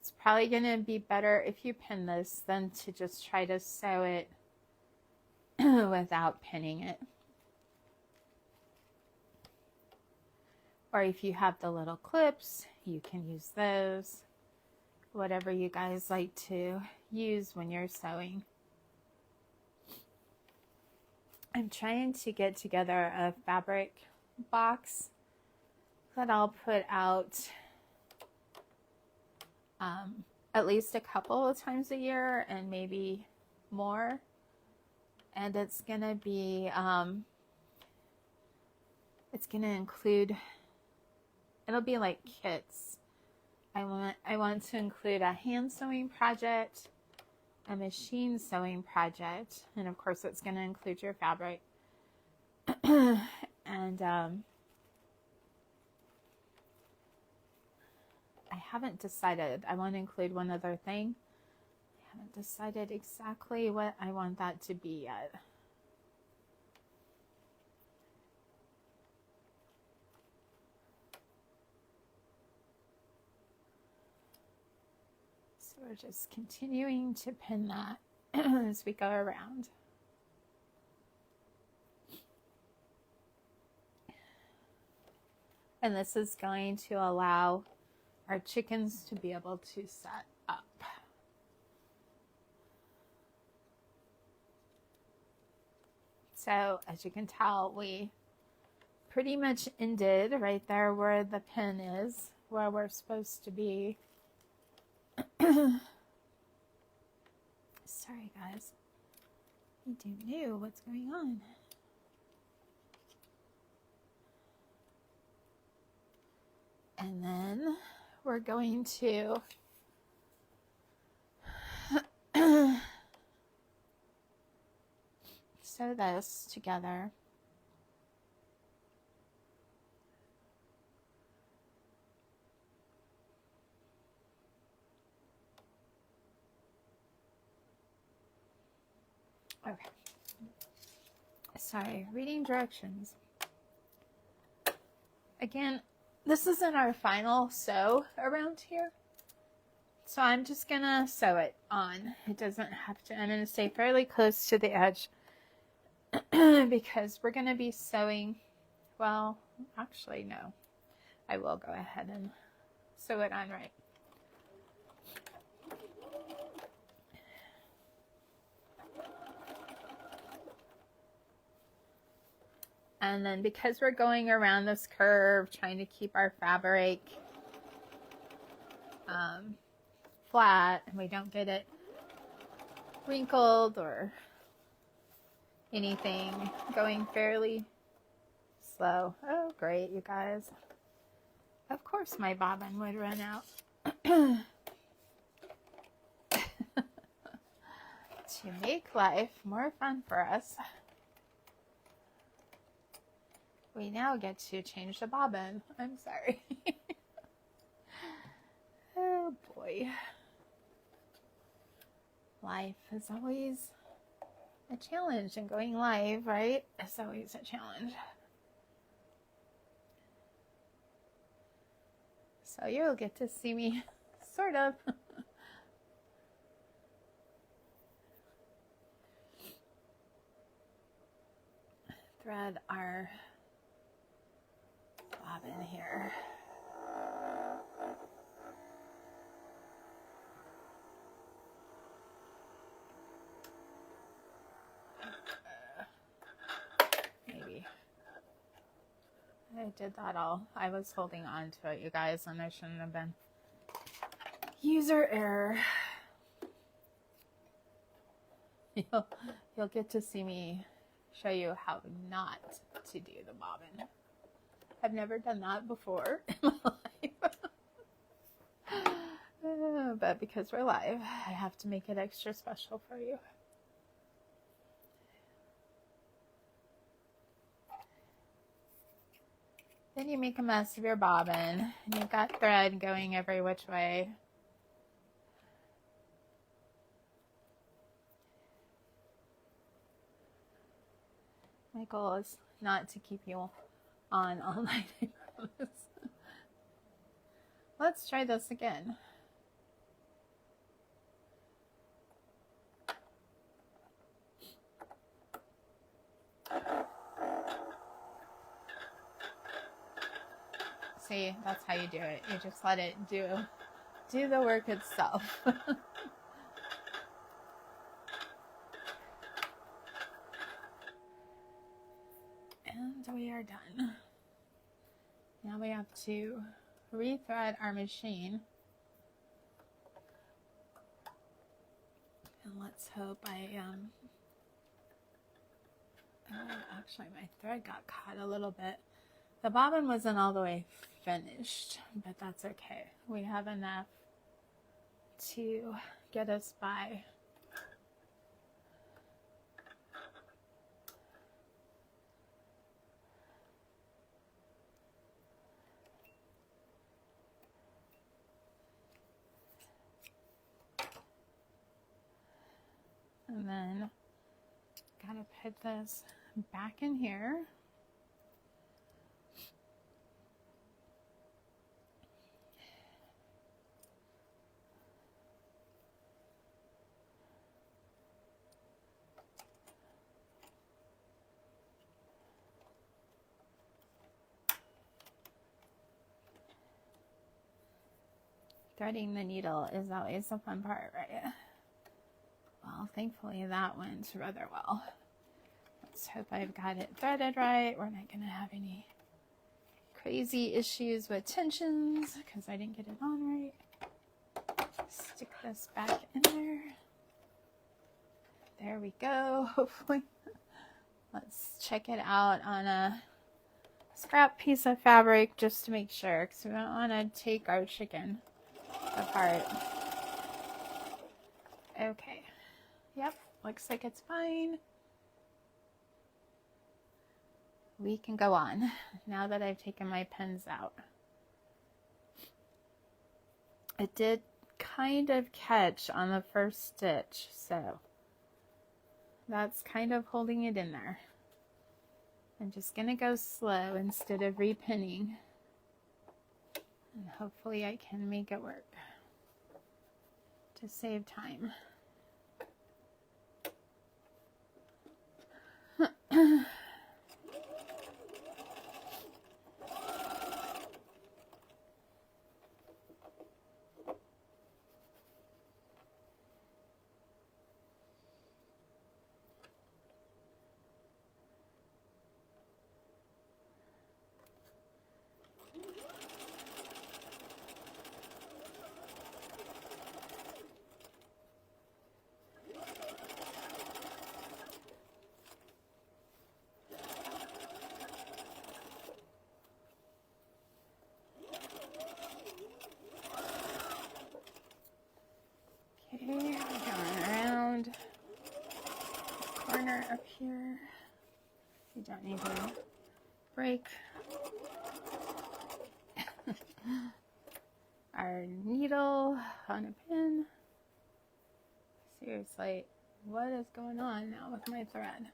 It's probably going to be better if you pin this than to just try to sew it without pinning it. Or if you have the little clips, you can use those. Whatever you guys like to use when you're sewing. I'm trying to get together a fabric box that I'll put out at least a couple of times a year and maybe more. And it's going to be, it's going to include, it'll be like kits. I want to include a hand sewing project, a machine sewing project, and of course it's going to include your fabric. And I haven't decided. I want to include one other thing. I haven't decided exactly what I want that to be yet. So we're just continuing to pin that as we go around. And this is going to allow our chickens to be able to set up. So as you can tell, we pretty much ended right there where the pin is, where we're supposed to be. Sorry guys, I don't know what's going on. And then we're going to sew this together. Okay. Sorry, reading directions. Again, this isn't our final sew around here. So I'm just going to sew it on. It doesn't have to, I'm going to stay fairly close to the edge because we're going to be sewing, well, actually no. I will go ahead and sew it on right. And then because we're going around this curve, trying to keep our fabric flat and we don't get it wrinkled or anything, going fairly slow. Oh, great, you guys. Of course my bobbin would run out. To make life more fun for us, we now get to change the bobbin. I'm sorry. Oh boy. Life is always a challenge, and going live, right? It's always a challenge. So you'll get to see me, sort of. Thread our bobbin here. Maybe I did that all. I was holding on to it, you guys, and I shouldn't have been. User error. You'll get to see me show you how not to do the bobbin. I've never done that before in my life. but because we're live, I have to make it extra special for you. Then you make a mess of your bobbin, and you've got thread going every which way. My goal is not to keep you on all night. Let's try this again. See, that's how you do it. You just let it do the work itself. And we are done. Now we have to rethread our machine. And let's hope actually my thread got caught a little bit. The bobbin wasn't all the way finished, but that's okay. We have enough to get us by. And then gotta put this back in here. Threading the needle is always the fun part, right? Well, thankfully that went rather well. Let's hope I've got it threaded right. We're not going to have any crazy issues with tensions because I didn't get it on right. Stick this back in there. There we go, hopefully. Let's check it out on a scrap piece of fabric just to make sure, because we don't want to take our chicken apart. Okay. Yep, looks like it's fine. We can go on now that I've taken my pins out. It did kind of catch on the first stitch, so that's kind of holding it in there. I'm just gonna go slow instead of repinning, and hopefully I can make it work to save time. Okay, going around the corner up here. You don't need to break our needle on a pin. Seriously, what is going on now with my thread?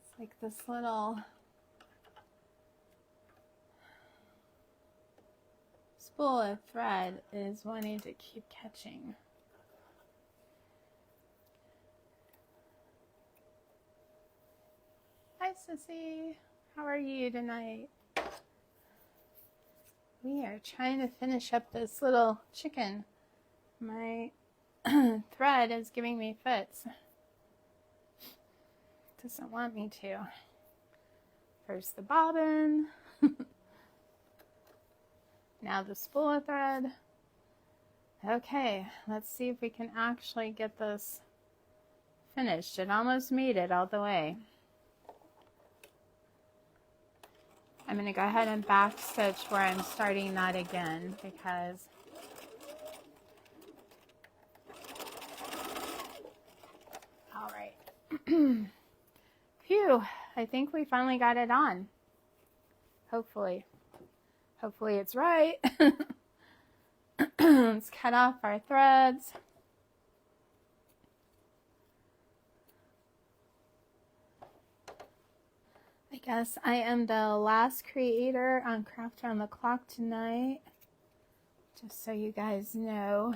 It's like this little spool of thread is wanting to keep catching. Hi, Sissy. How are you tonight? We are trying to finish up this little chicken. My thread is giving me fits. Doesn't want me to. First the bobbin. Now the spool of thread. Okay, let's see if we can actually get this finished. It almost made it all the way. I'm going to go ahead and back stitch where I'm starting that again because Phew, I think we finally got it on. Hopefully it's right. Let's cut off our threads. I guess I am the last creator on Craft Around the Clock tonight, just so you guys know.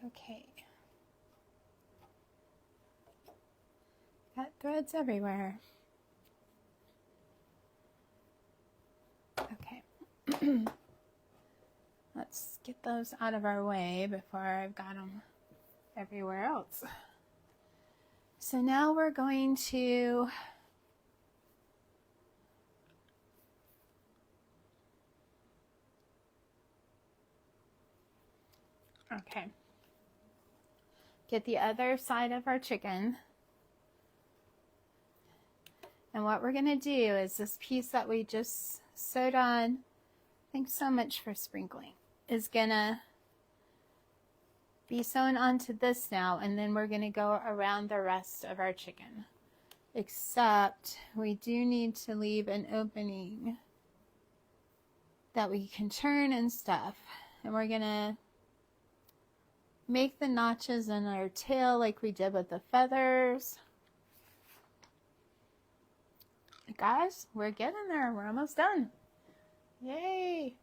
Okay. Got threads everywhere. Okay. Let's get those out of our way before I've got them everywhere else. So now we're going to get the other side of our chicken. And what we're going to do is this piece that we just sewed on, thanks so much for sprinkling, is going to be sewn onto this now, and then we're going to go around the rest of our chicken. Except we do need to leave an opening that we can turn and stuff. And we're going to make the notches in our tail like we did with the feathers. Guys, we're getting there. We're almost done. Yay!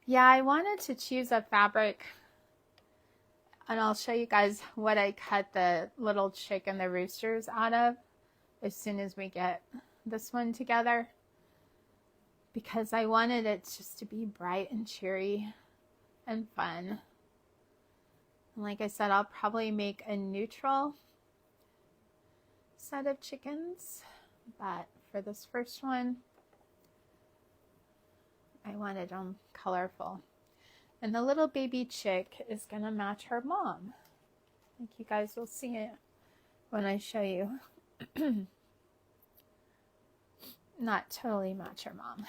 Yeah, I wanted to choose a fabric, and I'll show you guys what I cut the little chick and the roosters out of as soon as we get this one together, because I wanted it just to be bright and cheery and fun. And like I said, I'll probably make a neutral set of chickens, but for this first one, I wanted them colorful. And the little baby chick is going to match her mom. I think you guys will see it when I show you. Not totally match her mom.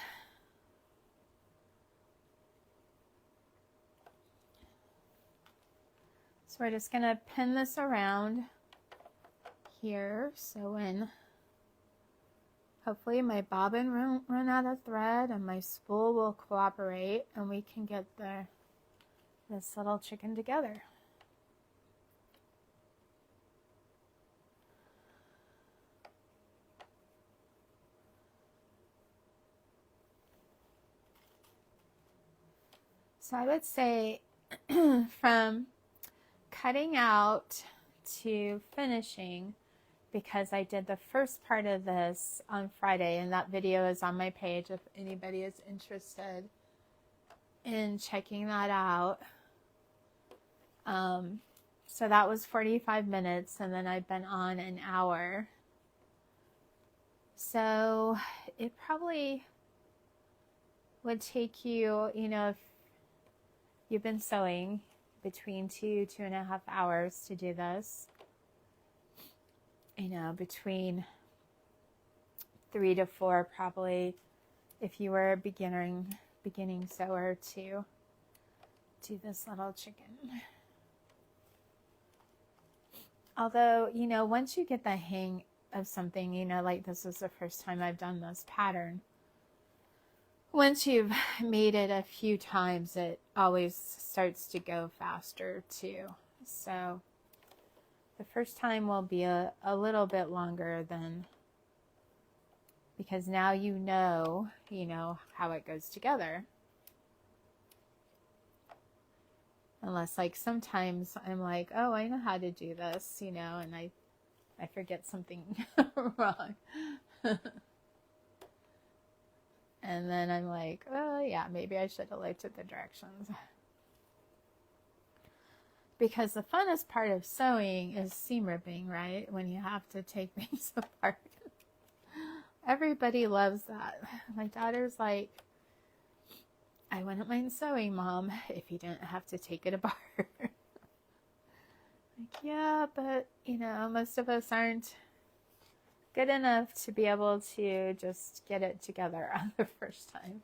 So we're just going to pin this around here, so when hopefully my bobbin won't run out of thread and my spool will cooperate and we can get this little chicken together. So I would say from cutting out to finishing, because I did the first part of this on Friday, and that video is on my page if anybody is interested in checking that out. So that was 45 minutes, and then I've been on an hour. So it probably would take you, if you've been sewing, between 2.5 hours to do this. Between 3 to 4 probably, if you were a beginning sewer, to do this little chicken. Although, once you get the hang of something, like this is the first time I've done this pattern. Once you've made it a few times, it always starts to go faster too. So the first time will be a little bit longer than, because now you know how it goes together. Unless, like, sometimes I'm like, oh, I know how to do this, and I forget something wrong. And then I'm like, oh yeah, maybe I should have looked at the directions. Because the funnest part of sewing is seam ripping, right? When you have to take things apart. Everybody loves that. My daughter's like, I wouldn't mind sewing, Mom, if you didn't have to take it apart. Like, yeah, but you know, most of us aren't good enough to be able to just get it together on the first time.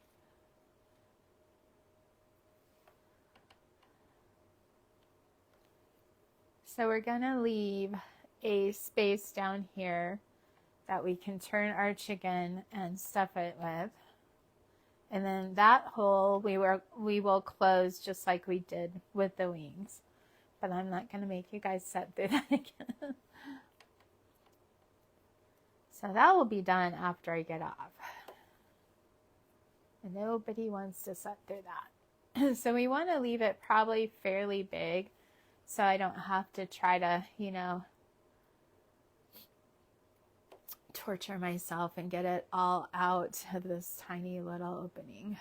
So we're gonna leave a space down here that we can turn our chicken and stuff it with. And then that hole we will close just like we did with the wings. But I'm not going to make you guys set through that again. So that will be done after I get off. And nobody wants to set through that. So we want to leave it probably fairly big so I don't have to try to, you know, torture myself and get it all out of this tiny little opening.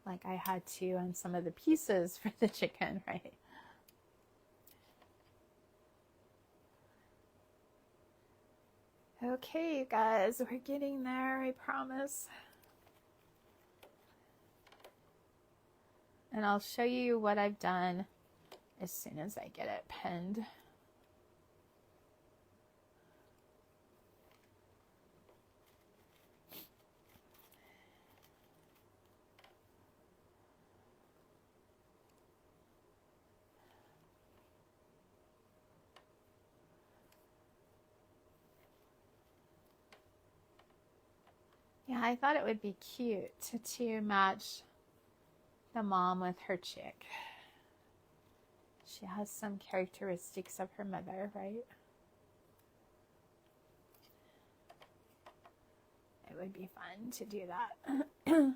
Like I had to on some of the pieces for the chicken, right? Okay, you guys, we're getting there, I promise. And I'll show you what I've done as soon as I get it pinned. Yeah, I thought it would be cute to match the mom with her chick. She has some characteristics of her mother, right? It would be fun to do that.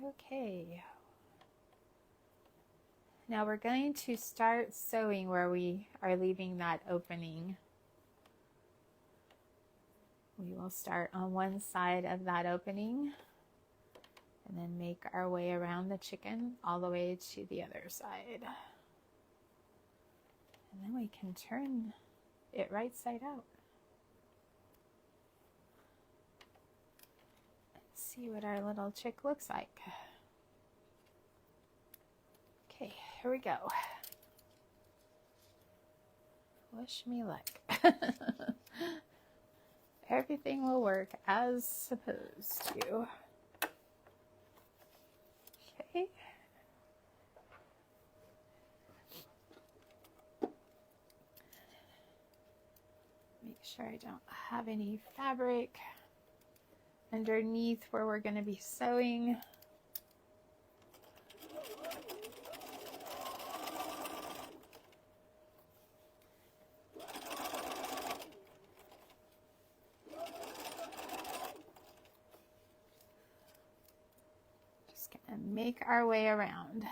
Okay. Now we're going to start sewing where we are leaving that opening. We will start on one side of that opening and then make our way around the chicken all the way to the other side. And then we can turn it right side out. See what our little chick looks like. Okay, here we go. Wish me luck. Everything will work as supposed to. Okay. Make sure I don't have any fabric underneath where we're going to be sewing. Just going to make our way around.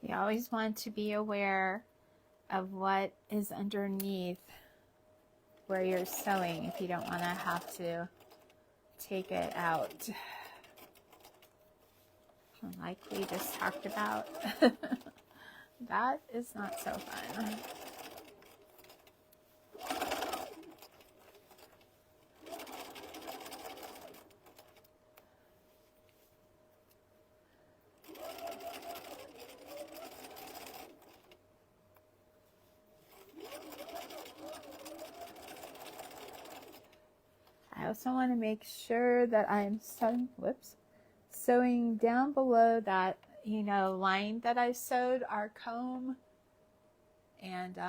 You always want to be aware of what is underneath where you're sewing if you don't want to have to take it out. Like we just talked about. That is not so fun. I also want to make sure that I'm sewing down below that, you know, line that I sewed our comb and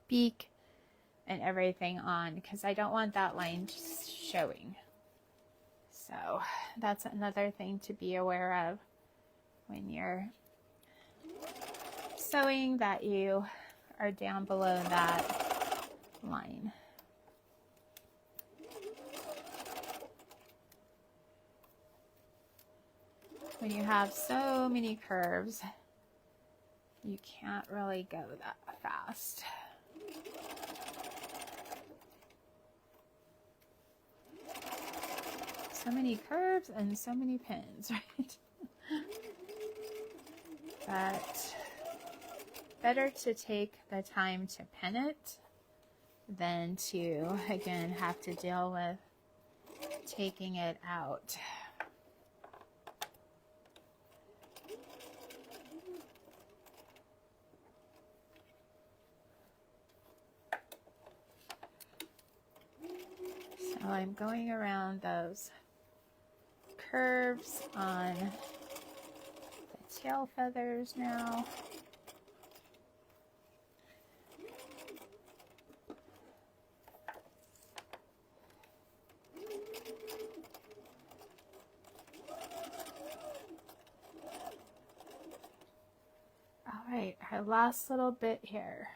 beak and everything on, because I don't want that line just showing. So that's another thing to be aware of when you're sewing, that you are down below that line. When you have so many curves, you can't really go that fast. So many curves and so many pins, right? But better to take the time to pin it than to, again, have to deal with taking it out. So I'm going around those curves on the tail feathers now. All right, our last little bit here.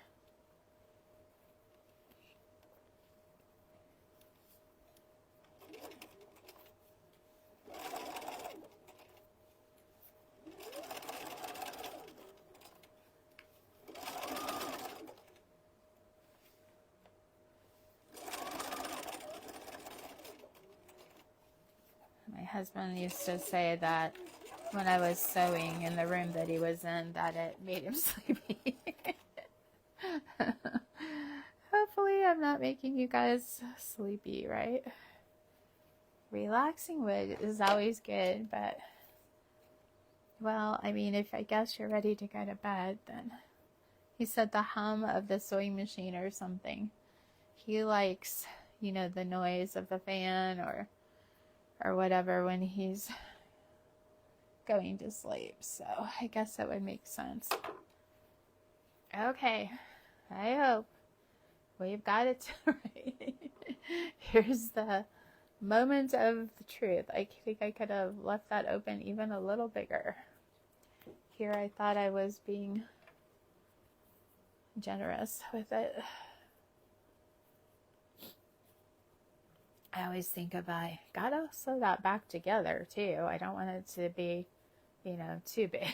My husband used to say that when I was sewing in the room that he was in, that it made him sleepy. Hopefully I'm not making you guys sleepy, right? Relaxing wood is always good, but, well, I mean, if I guess you're ready to go to bed, then he said the hum of the sewing machine or something. He likes, you know, the noise of the fan or whatever when he's going to sleep. So I guess that would make sense. Okay, I hope we've got it right. Here's the moment of the truth. I think I could have left that open even a little bigger. Here I thought I was being generous with it. I always think if I gotta sew that back together too. I don't want it to be, you know, too big.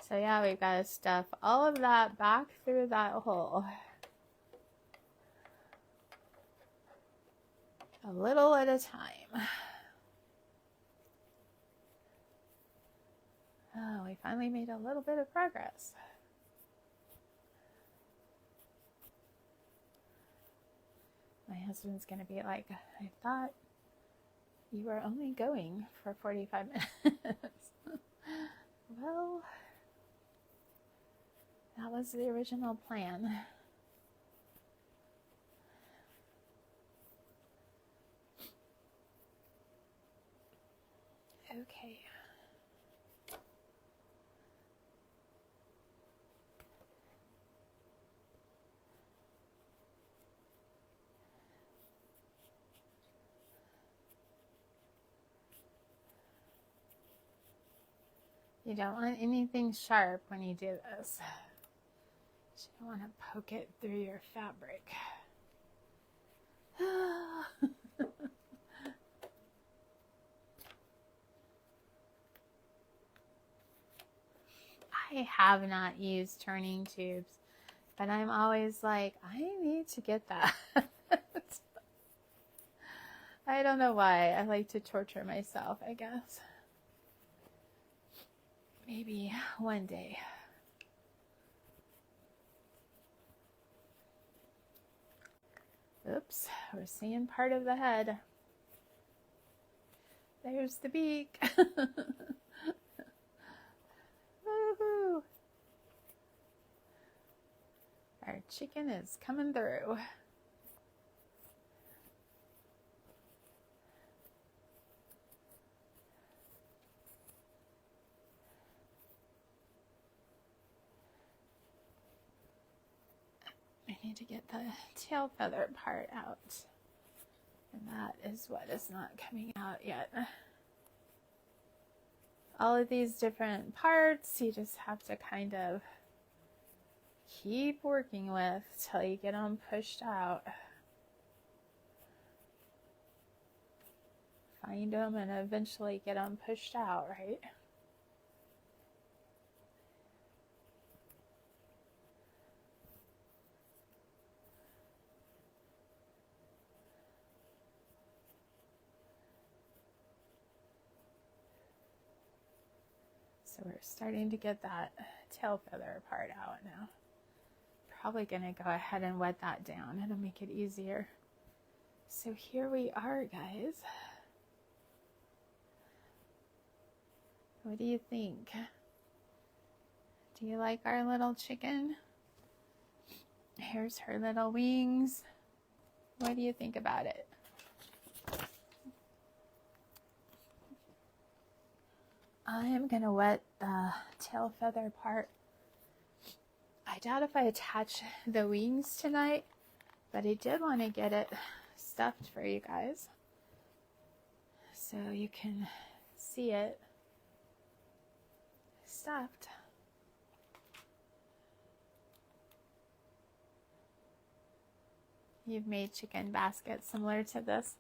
So yeah, we've got to stuff all of that back through that hole. A little at a time. Oh, we finally made a little bit of progress. My husband's going to be like, I thought you were only going for 45 minutes. Well, that was the original plan. Okay. You don't want anything sharp when you do this. You don't want to poke it through your fabric. I have not used turning tubes, but I'm always like, I need to get that. I don't know why. I like to torture myself, I guess. Maybe one day. Oops, we're seeing part of the head. There's the beak. Woohoo! Our chicken is coming through. I need to get the tail feather part out. And that is what is not coming out yet. All of these different parts, you just have to kind of keep working with till you get them pushed out. Find them and eventually get them pushed out, right? So we're starting to get that tail feather part out now. Probably gonna go ahead and wet that down. It'll make it easier. So here we are, guys. What do you think? Do you like our little chicken? Here's her little wings. What do you think about it? I am gonna wet the tail feather part. I doubt if I attach the wings tonight, but I did want to get it stuffed for you guys so you can see it stuffed. You've made chicken baskets similar to this.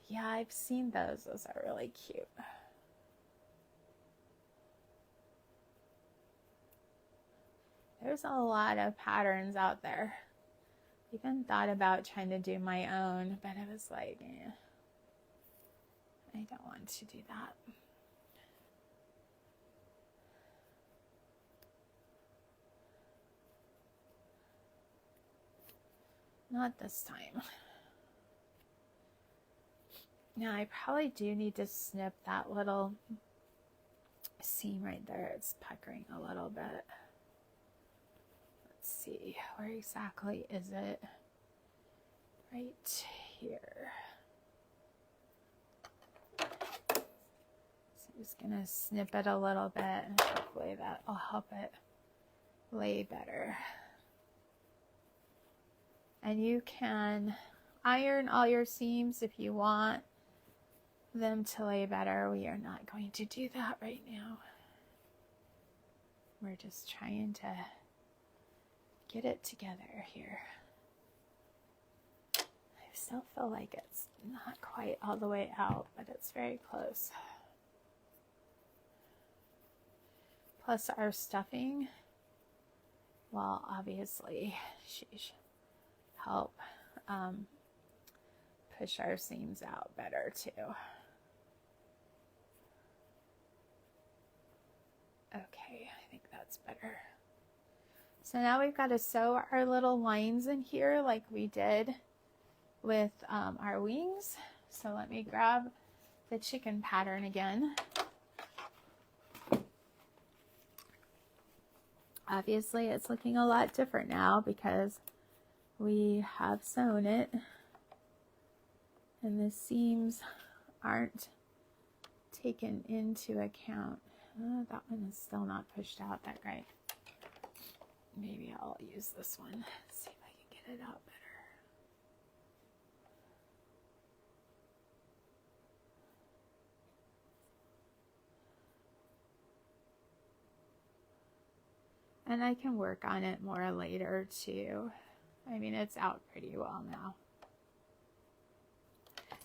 Yeah, I've seen those. Those are really cute. There's a lot of patterns out there. Even thought about trying to do my own, but I was like, I don't want to do that. Not this time. Now I probably do need to snip that little seam right there. It's puckering a little bit. Let's see, where exactly is it? Right here. So I'm just gonna snip it a little bit and hopefully that will help it lay better. And you can iron all your seams if you want them to lay better. We are not going to do that right now. We're just trying to get it together here. I still feel like it's not quite all the way out, but it's very close. Plus our stuffing, well, obviously, sheesh, help push our seams out better too. Okay, I think that's better. So now we've got to sew our little lines in here like we did with our wings. So let me grab the chicken pattern again. Obviously it's looking a lot different now because we have sewn it and the seams aren't taken into account. That one is still not pushed out that great. Maybe I'll use this one. See if I can get it out better. And I can work on it more later too. I mean, it's out pretty well now.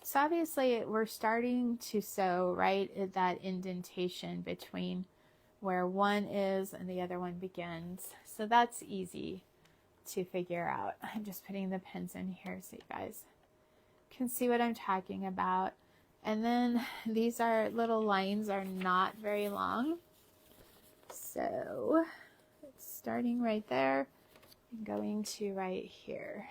So obviously we're starting to sew right at that indentation between where one is and the other one begins. So that's easy to figure out. I'm just putting the pins in here so you guys can see what I'm talking about. And then these are little lines are not very long. So it's starting right there and going to right here.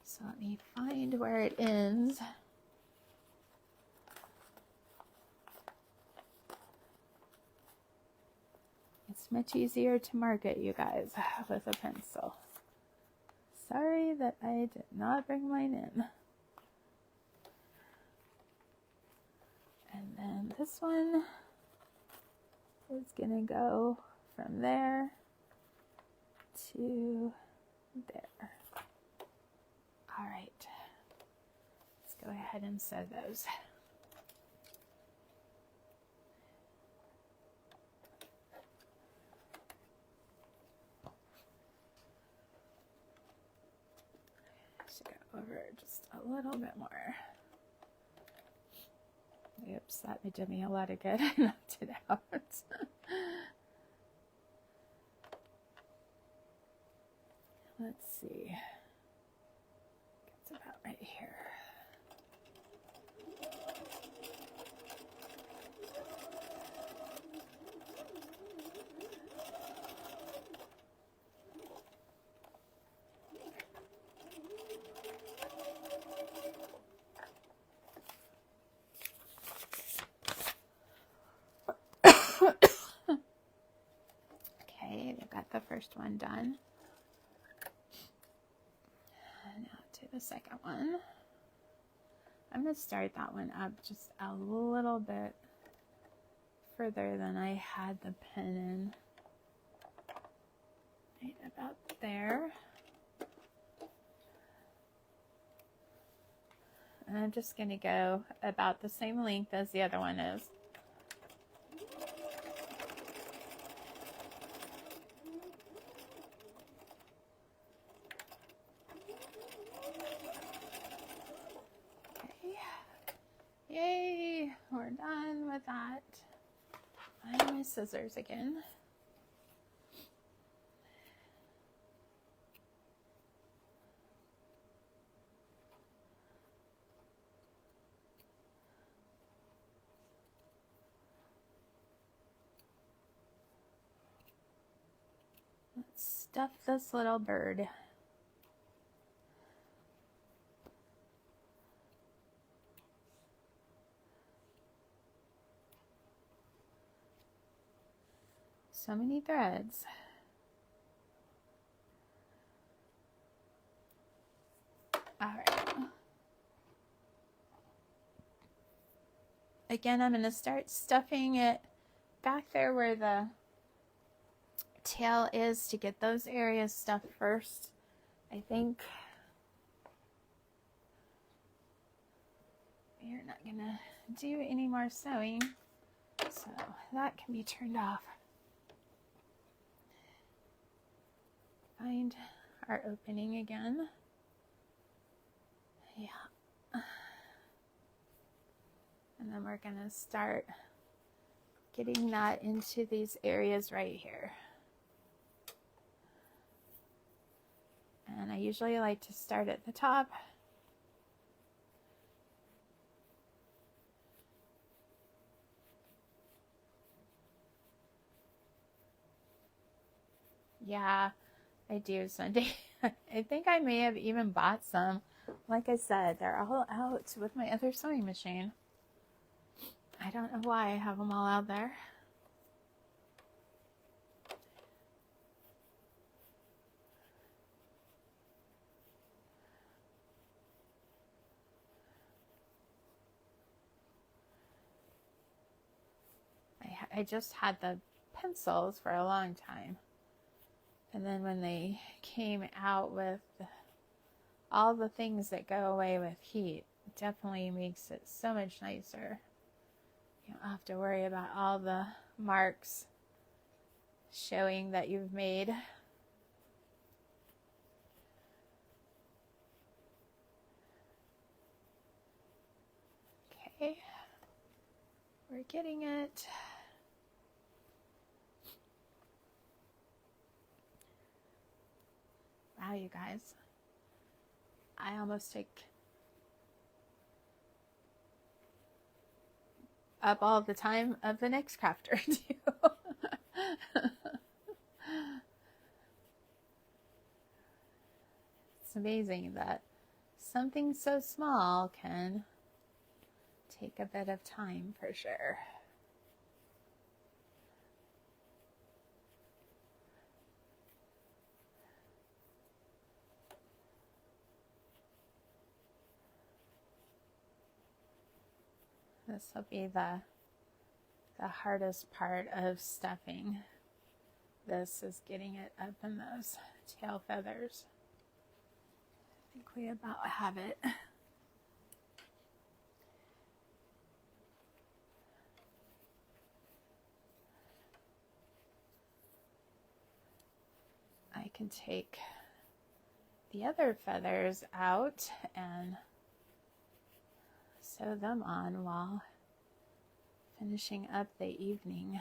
So let me find where it ends. It's much easier to mark it, you guys, with a pencil. Sorry that I did not bring mine in. And then this one is gonna go from there to there. All right, let's go ahead and sew those. Should go over just a little bit more. Oops, that did me a lot of good. I knocked it out. Let's see. It's about right here. first one done. And now to the second one. I'm going to start that one up just a little bit further than I had the pin in. Right about there. And I'm just going to go about the same length as the other one is. Okay. Yay! We're done with that. Find my scissors again. Let's stuff this little bird. So many threads. All right. Again, I'm going to start stuffing it back there where the tail is to get those areas stuffed first. I think we're not going to do any more sewing, so that can be turned off. Find our opening again. Yeah. And then we're going to start getting that into these areas right here. And I usually like to start at the top. Yeah, I do Sunday. I think I may have even bought some. Like I said, they're all out with my other sewing machine. I don't know why I have them all out there. I just had the pencils for a long time. And then when they came out with all the things that go away with heat, it definitely makes it so much nicer. You don't have to worry about all the marks showing that you've made. Okay, we're getting it. Wow, you guys. I almost take up all the time of the next crafter too. It's amazing that something so small can take a bit of time for sure. This will be the hardest part of stuffing. This is getting it up in those tail feathers. I think we about have it. I can take the other feathers out and sew them on while finishing up the evening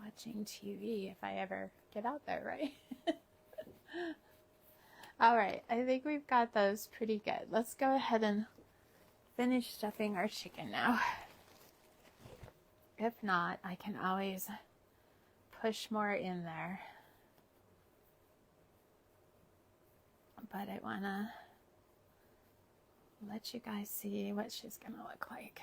watching TV, if I ever get out there, right? All right, I think we've got those pretty good. Let's go ahead and finish stuffing our chicken now. If not, I can always push more in there. But I want to let you guys see what she's going to look like.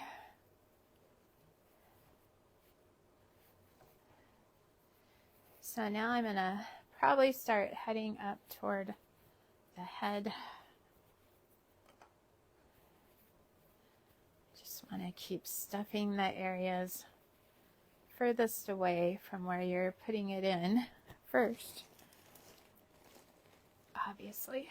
So now I'm gonna probably start heading up toward the head. Just want to keep stuffing the areas furthest away from where you're putting it in first, obviously.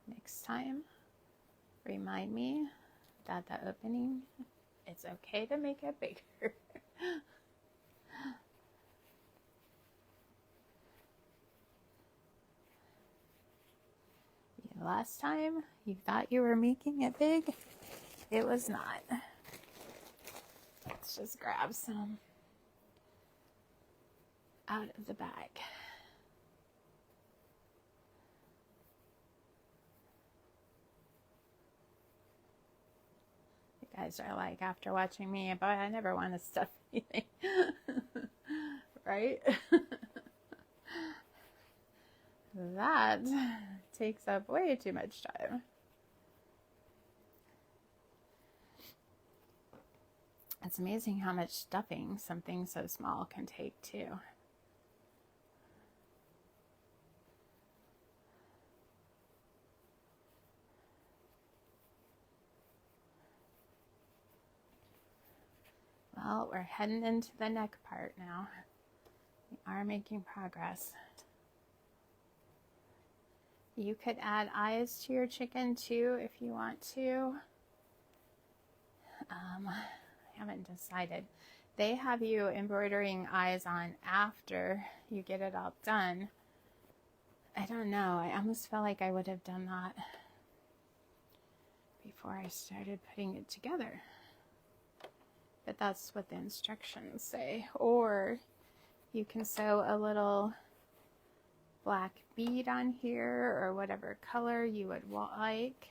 Next time, remind me that the opening, it's okay to make it bigger. Last time you thought you were making it big, it was not. Let's just grab some out of the bag. You guys are like, after watching me, but I never want to stuff anything. Right? That takes up way too much time. It's amazing how much stuffing something so small can take too. Well, we're heading into the neck part now. We are making progress. You could add eyes to your chicken too if you want to. I haven't decided. They have you embroidering eyes on after you get it all done. I don't know. I almost felt like I would have done that before I started putting it together. But that's what the instructions say. Or you can sew a little black bead on here or whatever color you would like.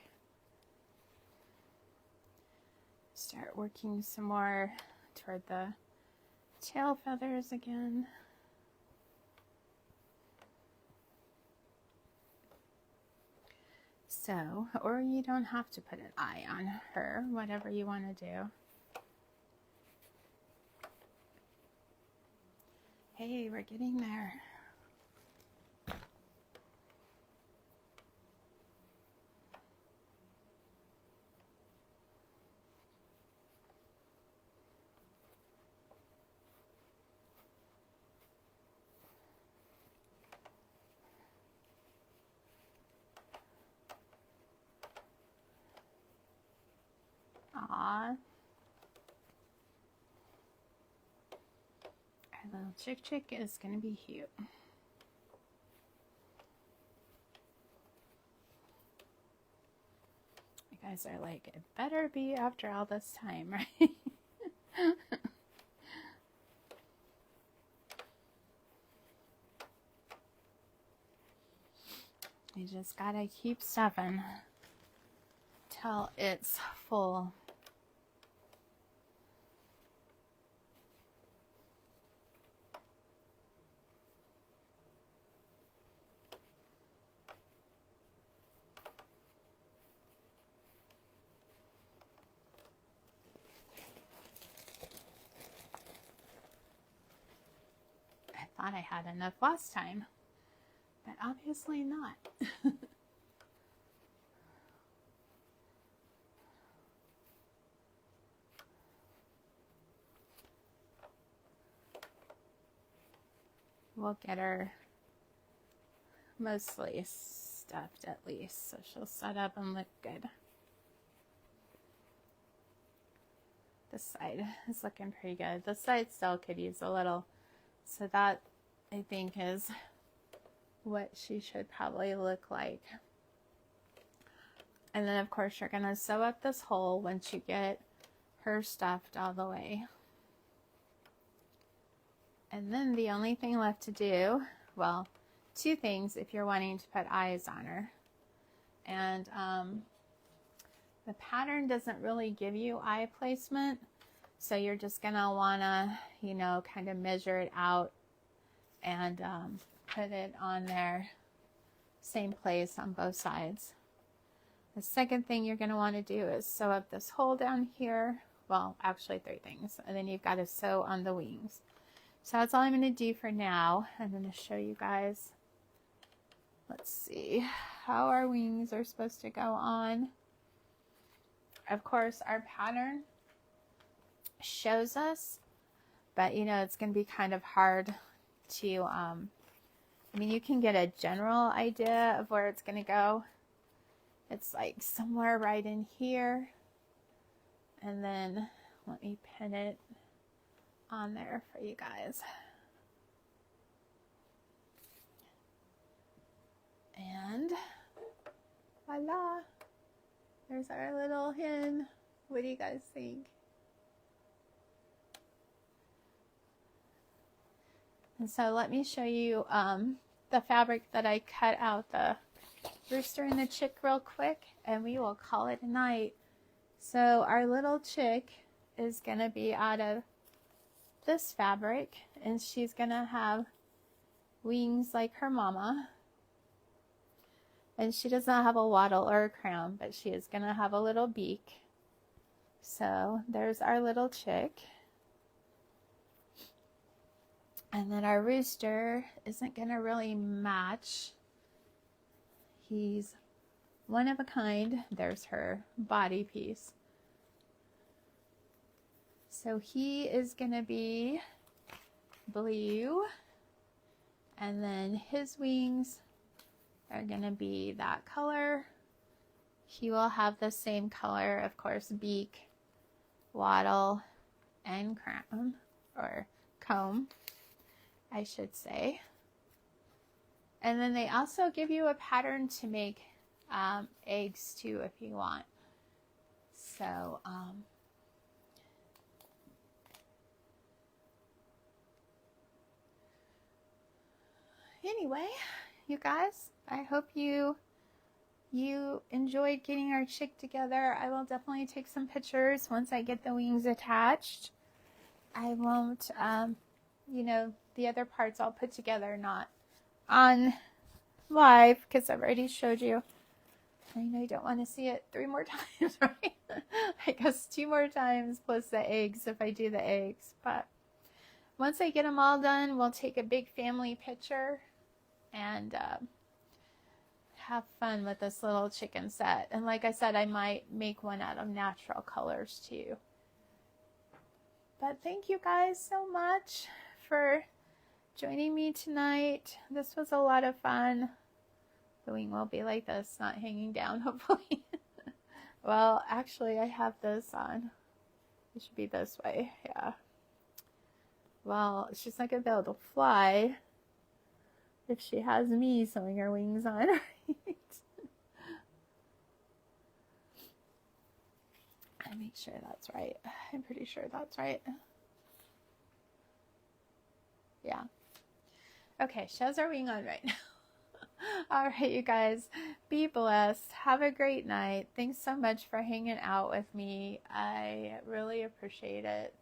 Start working some more toward the tail feathers again. So, or you don't have to put an eye on her, whatever you want to do. Hey, we're getting there. Aw. Our little chick is gonna be cute. You guys are like, it better be after all this time, right? You just gotta keep stuffing till it's full. I thought I had enough last time, but obviously not. We'll get her mostly stuffed at least, so she'll set up and look good. This side is looking pretty good. This side still could use a little, so that I think is what she should probably look like. And then of course you're gonna sew up this hole once you get her stuffed all the way. And then the only thing left to do, well, two things if you're wanting to put eyes on her. And the pattern doesn't really give you eye placement, so you're just gonna wanna, you know, kind of measure it out and put it on there, same place on both sides. The second thing you're going to want to do is sew up this hole down here. Well, actually 3 things. And then you've got to sew on the wings. So that's all I'm going to do for now. I'm going to show you guys, let's see, how our wings are supposed to go on. Of course, our pattern shows us, but you know, it's going to be kind of hard to, I mean, you can get a general idea of where it's going to go. It's like somewhere right in here. And then let me pin it on there for you guys. And voila, there's our little hen. What do you guys think? And so let me show you the fabric that I cut out the rooster and the chick real quick, and we will call it a night. So our little chick is going to be out of this fabric, and she's going to have wings like her mama. And she does not have a wattle or a crown, but she is going to have a little beak. So there's our little chick. And then our rooster isn't going to really match. He's one of a kind. There's her body piece. So he is going to be blue. And then his wings are going to be that color. He will have the same color, of course, beak, wattle, and crown, or comb, I should say. And then they also give you a pattern to make eggs too, if you want. So, anyway, you guys, I hope you enjoyed getting our chick together. I will definitely take some pictures once I get the wings attached. I won't, you know, the other parts I'll put together, not on live, because I've already showed you. I know you don't want to see it 3 more times, right? I guess 2 more times plus the eggs if I do the eggs. But once I get them all done, we'll take a big family picture and have fun with this little chicken set. And like I said, I might make one out of natural colors too. But thank you guys so much for joining me tonight. This was a lot of fun. The wing will be like this, not hanging down, hopefully. Well, actually, I have this on. It should be this way, yeah. Well, she's not going to be able to fly if she has me sewing her wings on, right? I make sure that's right. I'm pretty sure that's right. Yeah. Okay, she has her wing on right now. All right, you guys, be blessed. Have a great night. Thanks so much for hanging out with me. I really appreciate it.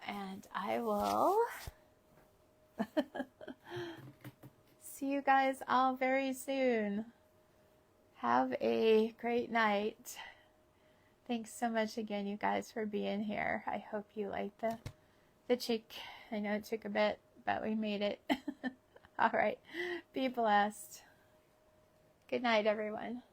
And I will see you guys all very soon. Have a great night. Thanks so much again, you guys, for being here. I hope you liked the chick. I know it took a bit, but we made it. All right. Be blessed. Good night, everyone.